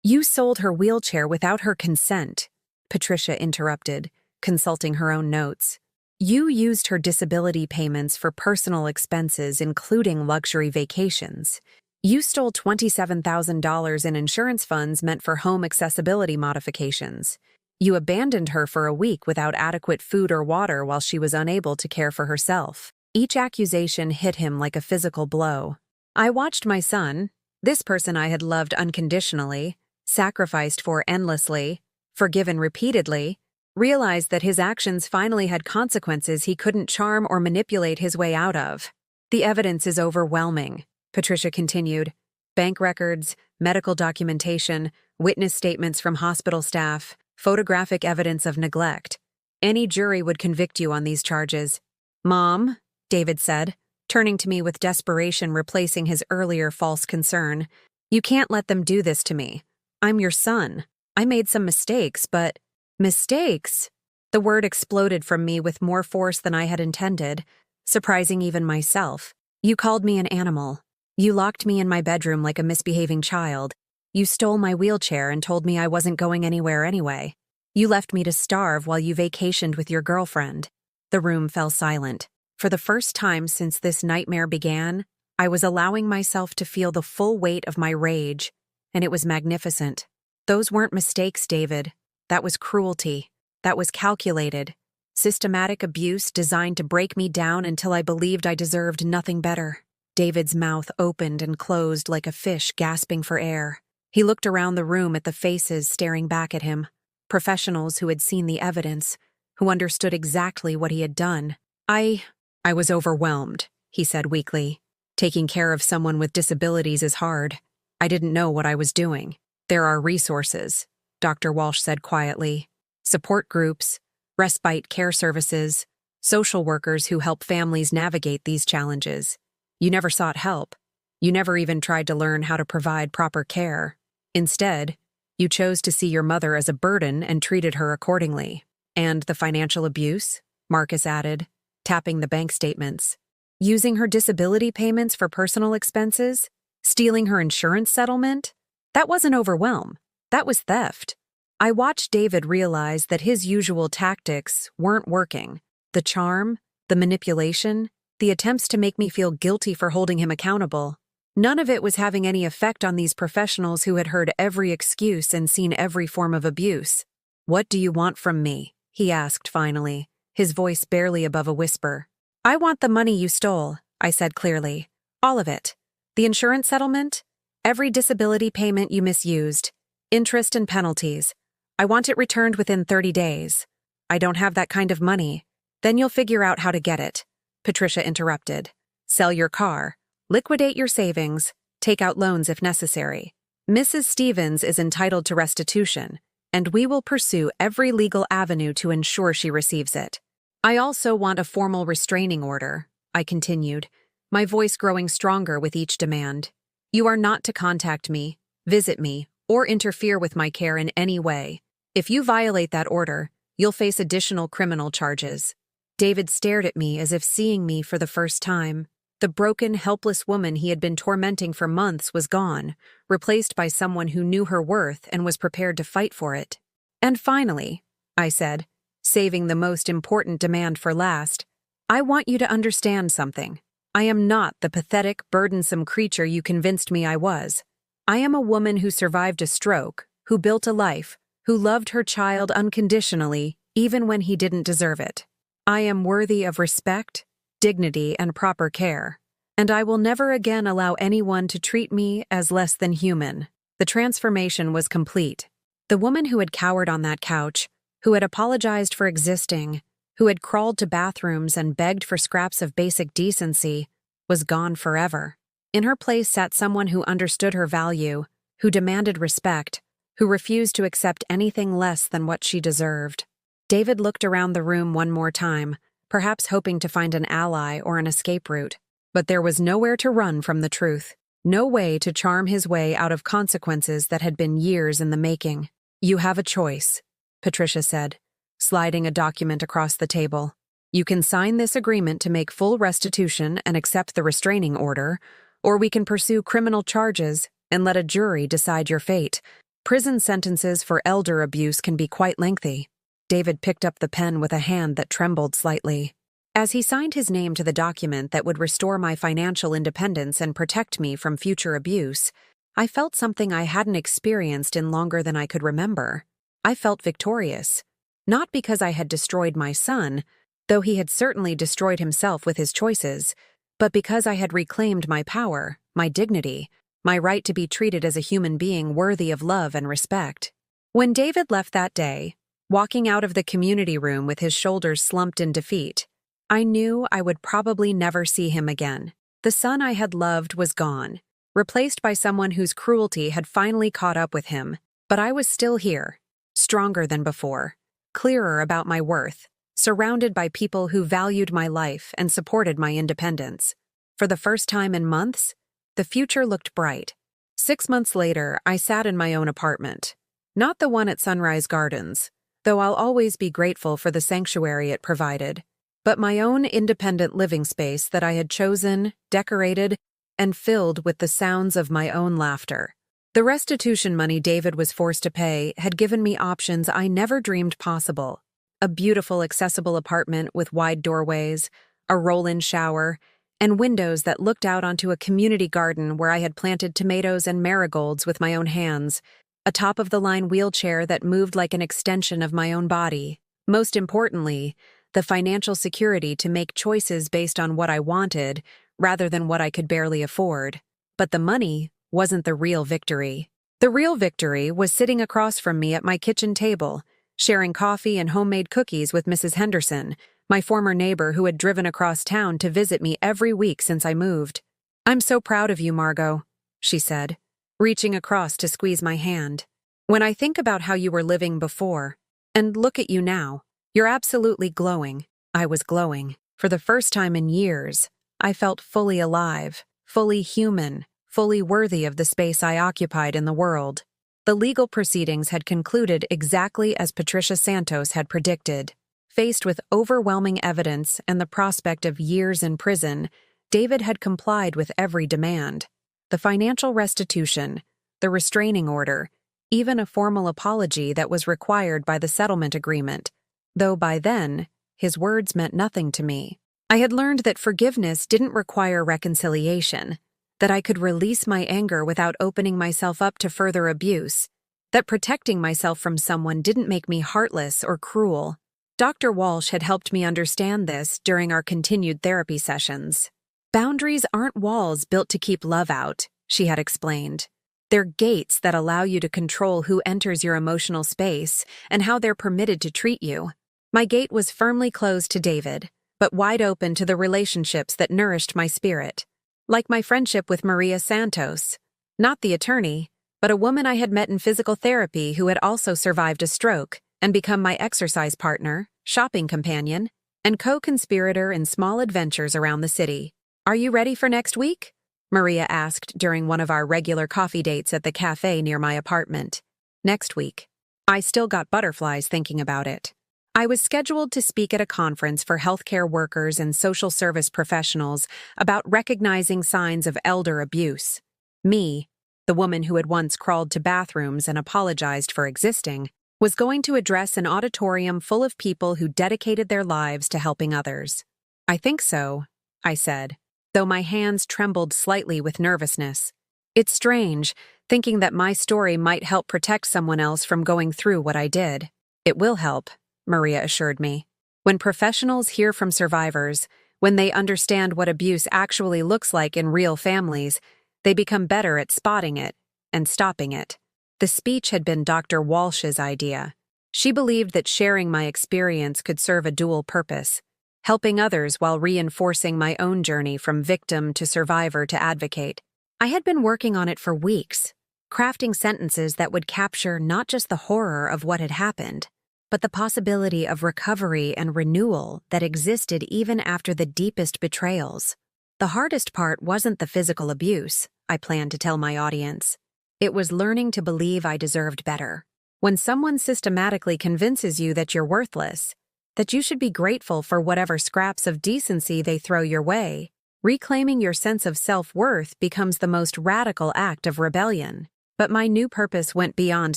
You sold her wheelchair without her consent," Patricia interrupted, consulting her own notes. "You used her disability payments for personal expenses, including luxury vacations. You stole $27,000 in insurance funds meant for home accessibility modifications. You abandoned her for a week without adequate food or water while she was unable to care for herself." Each accusation hit him like a physical blow. I watched my son, this person I had loved unconditionally, sacrificed for endlessly, forgiven repeatedly, realize that his actions finally had consequences he couldn't charm or manipulate his way out of. "The evidence is overwhelming," Patricia continued. "Bank records, medical documentation, witness statements from hospital staff, photographic evidence of neglect. Any jury would convict you on these charges." "Mom," David said, turning to me with desperation replacing his earlier false concern. You can't let them do this to me. I'm your son. I made some mistakes, but— Mistakes? The word exploded from me with more force than I had intended, surprising even myself. You called me an animal. You locked me in my bedroom like a misbehaving child. You stole my wheelchair and told me I wasn't going anywhere anyway. You left me to starve while you vacationed with your girlfriend. The room fell silent. For the first time since this nightmare began, I was allowing myself to feel the full weight of my rage, and it was magnificent. Those weren't mistakes, David. That was cruelty. That was calculated, systematic abuse designed to break me down until I believed I deserved nothing better. David's mouth opened and closed like a fish gasping for air. He looked around the room at the faces staring back at him, professionals who had seen the evidence, who understood exactly what he had done. I was overwhelmed, he said weakly. Taking care of someone with disabilities is hard. I didn't know what I was doing. There are resources, Dr. Walsh said quietly. Support groups, respite care services, social workers who help families navigate these challenges. You never sought help. You never even tried to learn how to provide proper care. Instead, you chose to see your mother as a burden and treated her accordingly. And the financial abuse? Marcus added, tapping the bank statements. Using her disability payments for personal expenses? Stealing her insurance settlement? That wasn't overwhelm. That was theft. I watched David realize that his usual tactics weren't working. The charm, the manipulation, the attempts to make me feel guilty for holding him accountable. None of it was having any effect on these professionals who had heard every excuse and seen every form of abuse. What do you want from me? He asked finally, his voice barely above a whisper. I want the money you stole, I said clearly. All of it. The insurance settlement, every disability payment you misused, interest and penalties. I want it returned within 30 days. I don't have that kind of money. Then you'll figure out how to get it. Patricia interrupted. Sell your car. Liquidate your savings. Take out loans if necessary. Mrs. Stevens is entitled to restitution, and we will pursue every legal avenue to ensure she receives it. I also want a formal restraining order, I continued, my voice growing stronger with each demand. You are not to contact me, visit me, or interfere with my care in any way. If you violate that order, you'll face additional criminal charges. David stared at me as if seeing me for the first time. The broken, helpless woman he had been tormenting for months was gone, replaced by someone who knew her worth and was prepared to fight for it. And finally, I said, saving the most important demand for last, I want you to understand something. I am not the pathetic, burdensome creature you convinced me I was. I am a woman who survived a stroke, who built a life, who loved her child unconditionally, even when he didn't deserve it. I am worthy of respect, dignity, and proper care, and I will never again allow anyone to treat me as less than human. The transformation was complete. The woman who had cowered on that couch, who had apologized for existing, who had crawled to bathrooms and begged for scraps of basic decency, was gone forever. In her place sat someone who understood her value, who demanded respect, who refused to accept anything less than what she deserved. David looked around the room one more time, perhaps hoping to find an ally or an escape route. But there was nowhere to run from the truth, no way to charm his way out of consequences that had been years in the making. You have a choice, Patricia said, sliding a document across the table. You can sign this agreement to make full restitution and accept the restraining order, or we can pursue criminal charges and let a jury decide your fate. Prison sentences for elder abuse can be quite lengthy. David picked up the pen with a hand that trembled slightly. As he signed his name to the document that would restore my financial independence and protect me from future abuse, I felt something I hadn't experienced in longer than I could remember. I felt victorious. Not because I had destroyed my son, though he had certainly destroyed himself with his choices, but because I had reclaimed my power, my dignity, my right to be treated as a human being worthy of love and respect. When David left that day, walking out of the community room with his shoulders slumped in defeat, I knew I would probably never see him again. The son I had loved was gone, replaced by someone whose cruelty had finally caught up with him, but I was still here, stronger than before, clearer about my worth, surrounded by people who valued my life and supported my independence. For the first time in months, the future looked bright. 6 months later, I sat in my own apartment. Not the one at Sunrise Gardens, though I'll always be grateful for the sanctuary it provided, but my own independent living space that I had chosen, decorated, and filled with the sounds of my own laughter. The restitution money David was forced to pay had given me options I never dreamed possible. A beautiful, accessible apartment with wide doorways, a roll-in shower, and windows that looked out onto a community garden where I had planted tomatoes and marigolds with my own hands, a top-of-the-line wheelchair that moved like an extension of my own body. Most importantly, the financial security to make choices based on what I wanted rather than what I could barely afford. But the money wasn't the real victory. The real victory was sitting across from me at my kitchen table, sharing coffee and homemade cookies with Mrs. Henderson, my former neighbor who had driven across town to visit me every week since I moved. "I'm so proud of you, Margot," she said, reaching across to squeeze my hand. "When I think about how you were living before, and look at you now, you're absolutely glowing." I was glowing. For the first time in years, I felt fully alive, fully human, fully worthy of the space I occupied in the world. The legal proceedings had concluded exactly as Patricia Santos had predicted. Faced with overwhelming evidence and the prospect of years in prison, David had complied with every demand. The financial restitution, the restraining order, even a formal apology that was required by the settlement agreement, though by then, his words meant nothing to me. I had learned that forgiveness didn't require reconciliation, that I could release my anger without opening myself up to further abuse, that protecting myself from someone didn't make me heartless or cruel. Dr. Walsh had helped me understand this during our continued therapy sessions. "Boundaries aren't walls built to keep love out," she had explained. "They're gates that allow you to control who enters your emotional space and how they're permitted to treat you." My gate was firmly closed to David, but wide open to the relationships that nourished my spirit. Like my friendship with Maria Santos, not the attorney, but a woman I had met in physical therapy who had also survived a stroke and become my exercise partner, shopping companion, and co-conspirator in small adventures around the city. "Are you ready for next week?" Maria asked during one of our regular coffee dates at the cafe near my apartment. Next week. I still got butterflies thinking about it. I was scheduled to speak at a conference for healthcare workers and social service professionals about recognizing signs of elder abuse. Me, the woman who had once crawled to bathrooms and apologized for existing, was going to address an auditorium full of people who dedicated their lives to helping others. "I think so," I said, though my hands trembled slightly with nervousness. It's strange, thinking that my story might help protect someone else from going through what I did. "It will help," Maria assured me. "When professionals hear from survivors, when they understand what abuse actually looks like in real families, they become better at spotting it and stopping it." The speech had been Dr. Walsh's idea. She believed that sharing my experience could serve a dual purpose, helping others while reinforcing my own journey from victim to survivor to advocate. I had been working on it for weeks, crafting sentences that would capture not just the horror of what had happened, but the possibility of recovery and renewal that existed even after the deepest betrayals. The hardest part wasn't the physical abuse, I planned to tell my audience. It was learning to believe I deserved better. When someone systematically convinces you that you're worthless, that you should be grateful for whatever scraps of decency they throw your way, reclaiming your sense of self-worth becomes the most radical act of rebellion. But my new purpose went beyond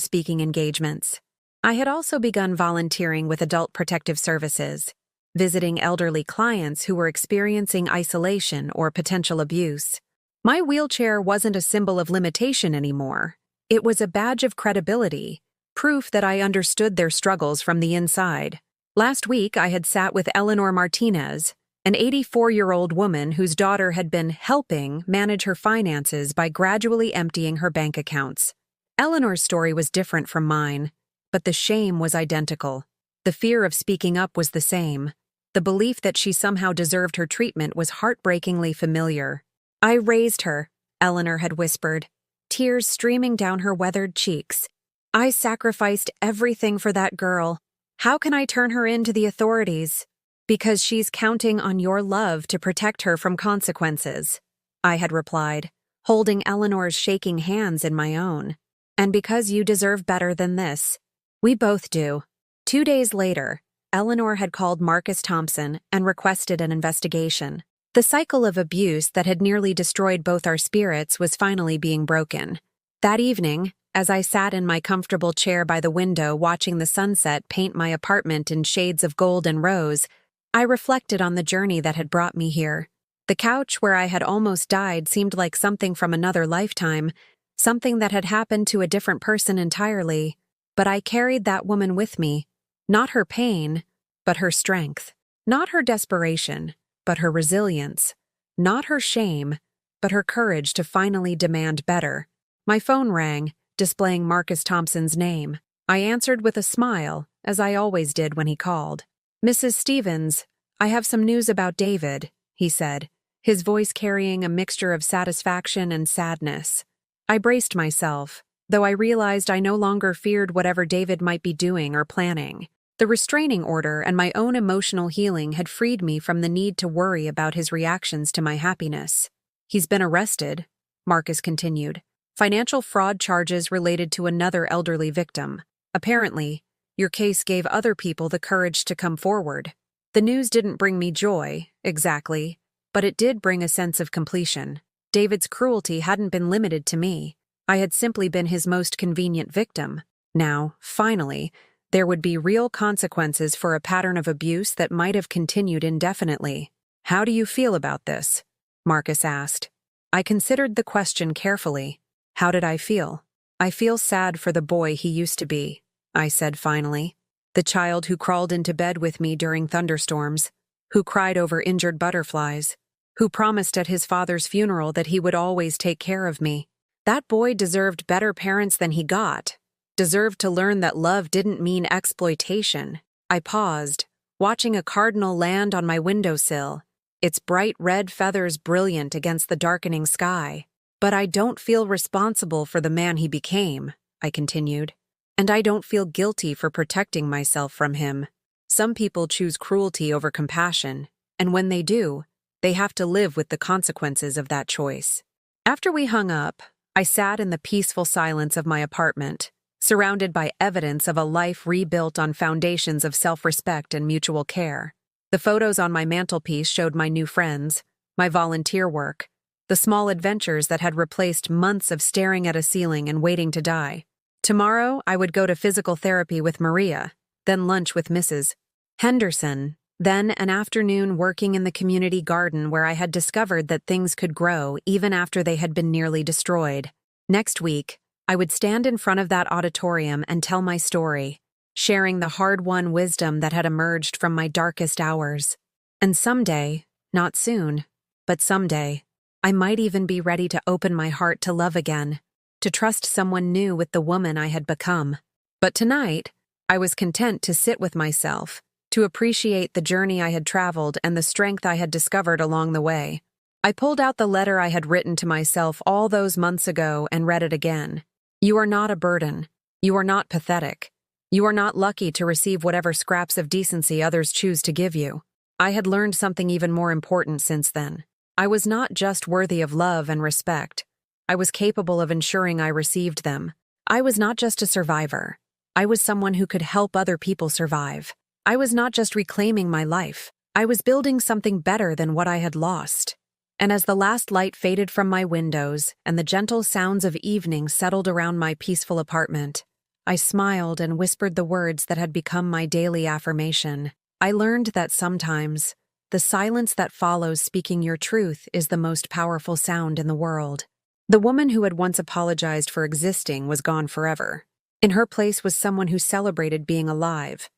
speaking engagements. I had also begun volunteering with Adult Protective Services, visiting elderly clients who were experiencing isolation or potential abuse. My wheelchair wasn't a symbol of limitation anymore. It was a badge of credibility, proof that I understood their struggles from the inside. Last week, I had sat with Eleanor Martinez, an 84-year-old woman whose daughter had been helping manage her finances by gradually emptying her bank accounts. Eleanor's story was different from mine, but the shame was identical. The fear of speaking up was the same. The belief that she somehow deserved her treatment was heartbreakingly familiar. "I raised her," Eleanor had whispered, tears streaming down her weathered cheeks. "I sacrificed everything for that girl. How can I turn her in to the authorities?" Because she's counting on your love to protect her from consequences, I had replied, holding Eleanor's shaking hands in my own. And because you deserve better than this. We both do. 2 days later, Eleanor had called Marcus Thompson and requested an investigation. The cycle of abuse that had nearly destroyed both our spirits was finally being broken. That evening, as I sat in my comfortable chair by the window watching the sunset paint my apartment in shades of gold and rose, I reflected on the journey that had brought me here. The couch where I had almost died seemed like something from another lifetime, something that had happened to a different person entirely. But I carried that woman with me, not her pain, but her strength, not her desperation, but her resilience, not her shame, but her courage to finally demand better. My phone rang, displaying Marcus Thompson's name. I answered with a smile, as I always did when he called. "Mrs. Stevens, I have some news about David," he said, his voice carrying a mixture of satisfaction and sadness. I braced myself, though I realized I no longer feared whatever David might be doing or planning. The restraining order and my own emotional healing had freed me from the need to worry about his reactions to my happiness. "He's been arrested," Marcus continued. "Financial fraud charges related to another elderly victim. Apparently, your case gave other people the courage to come forward." The news didn't bring me joy, exactly, but it did bring a sense of completion. David's cruelty hadn't been limited to me. I had simply been his most convenient victim. Now, finally, there would be real consequences for a pattern of abuse that might have continued indefinitely. "How do you feel about this?" Marcus asked. I considered the question carefully. How did I feel? "I feel sad for the boy he used to be," I said finally. "The child who crawled into bed with me during thunderstorms, who cried over injured butterflies, who promised at his father's funeral that he would always take care of me. That boy deserved better parents than he got. Deserved to learn that love didn't mean exploitation." I paused, watching a cardinal land on my windowsill, its bright red feathers brilliant against the darkening sky. "But I don't feel responsible for the man he became," I continued. "And I don't feel guilty for protecting myself from him. Some people choose cruelty over compassion, and when they do, they have to live with the consequences of that choice." After we hung up, I sat in the peaceful silence of my apartment, surrounded by evidence of a life rebuilt on foundations of self-respect and mutual care. The photos on my mantelpiece showed my new friends, my volunteer work, the small adventures that had replaced months of staring at a ceiling and waiting to die. Tomorrow, I would go to physical therapy with Maria, then lunch with Mrs. Henderson, then an afternoon working in the community garden where I had discovered that things could grow even after they had been nearly destroyed. Next week, I would stand in front of that auditorium and tell my story, sharing the hard-won wisdom that had emerged from my darkest hours. And someday, not soon, but someday, I might even be ready to open my heart to love again, to trust someone new with the woman I had become. But tonight, I was content to sit with myself, to appreciate the journey I had traveled and the strength I had discovered along the way. I pulled out the letter I had written to myself all those months ago and read it again. "You are not a burden. You are not pathetic. You are not lucky to receive whatever scraps of decency others choose to give you." I had learned something even more important since then. I was not just worthy of love and respect. I was capable of ensuring I received them. I was not just a survivor. I was someone who could help other people survive. I was not just reclaiming my life. I was building something better than what I had lost. And as the last light faded from my windows and the gentle sounds of evening settled around my peaceful apartment, I smiled and whispered the words that had become my daily affirmation. I learned that sometimes, the silence that follows speaking your truth is the most powerful sound in the world. The woman who had once apologized for existing was gone forever. In her place was someone who celebrated being alive,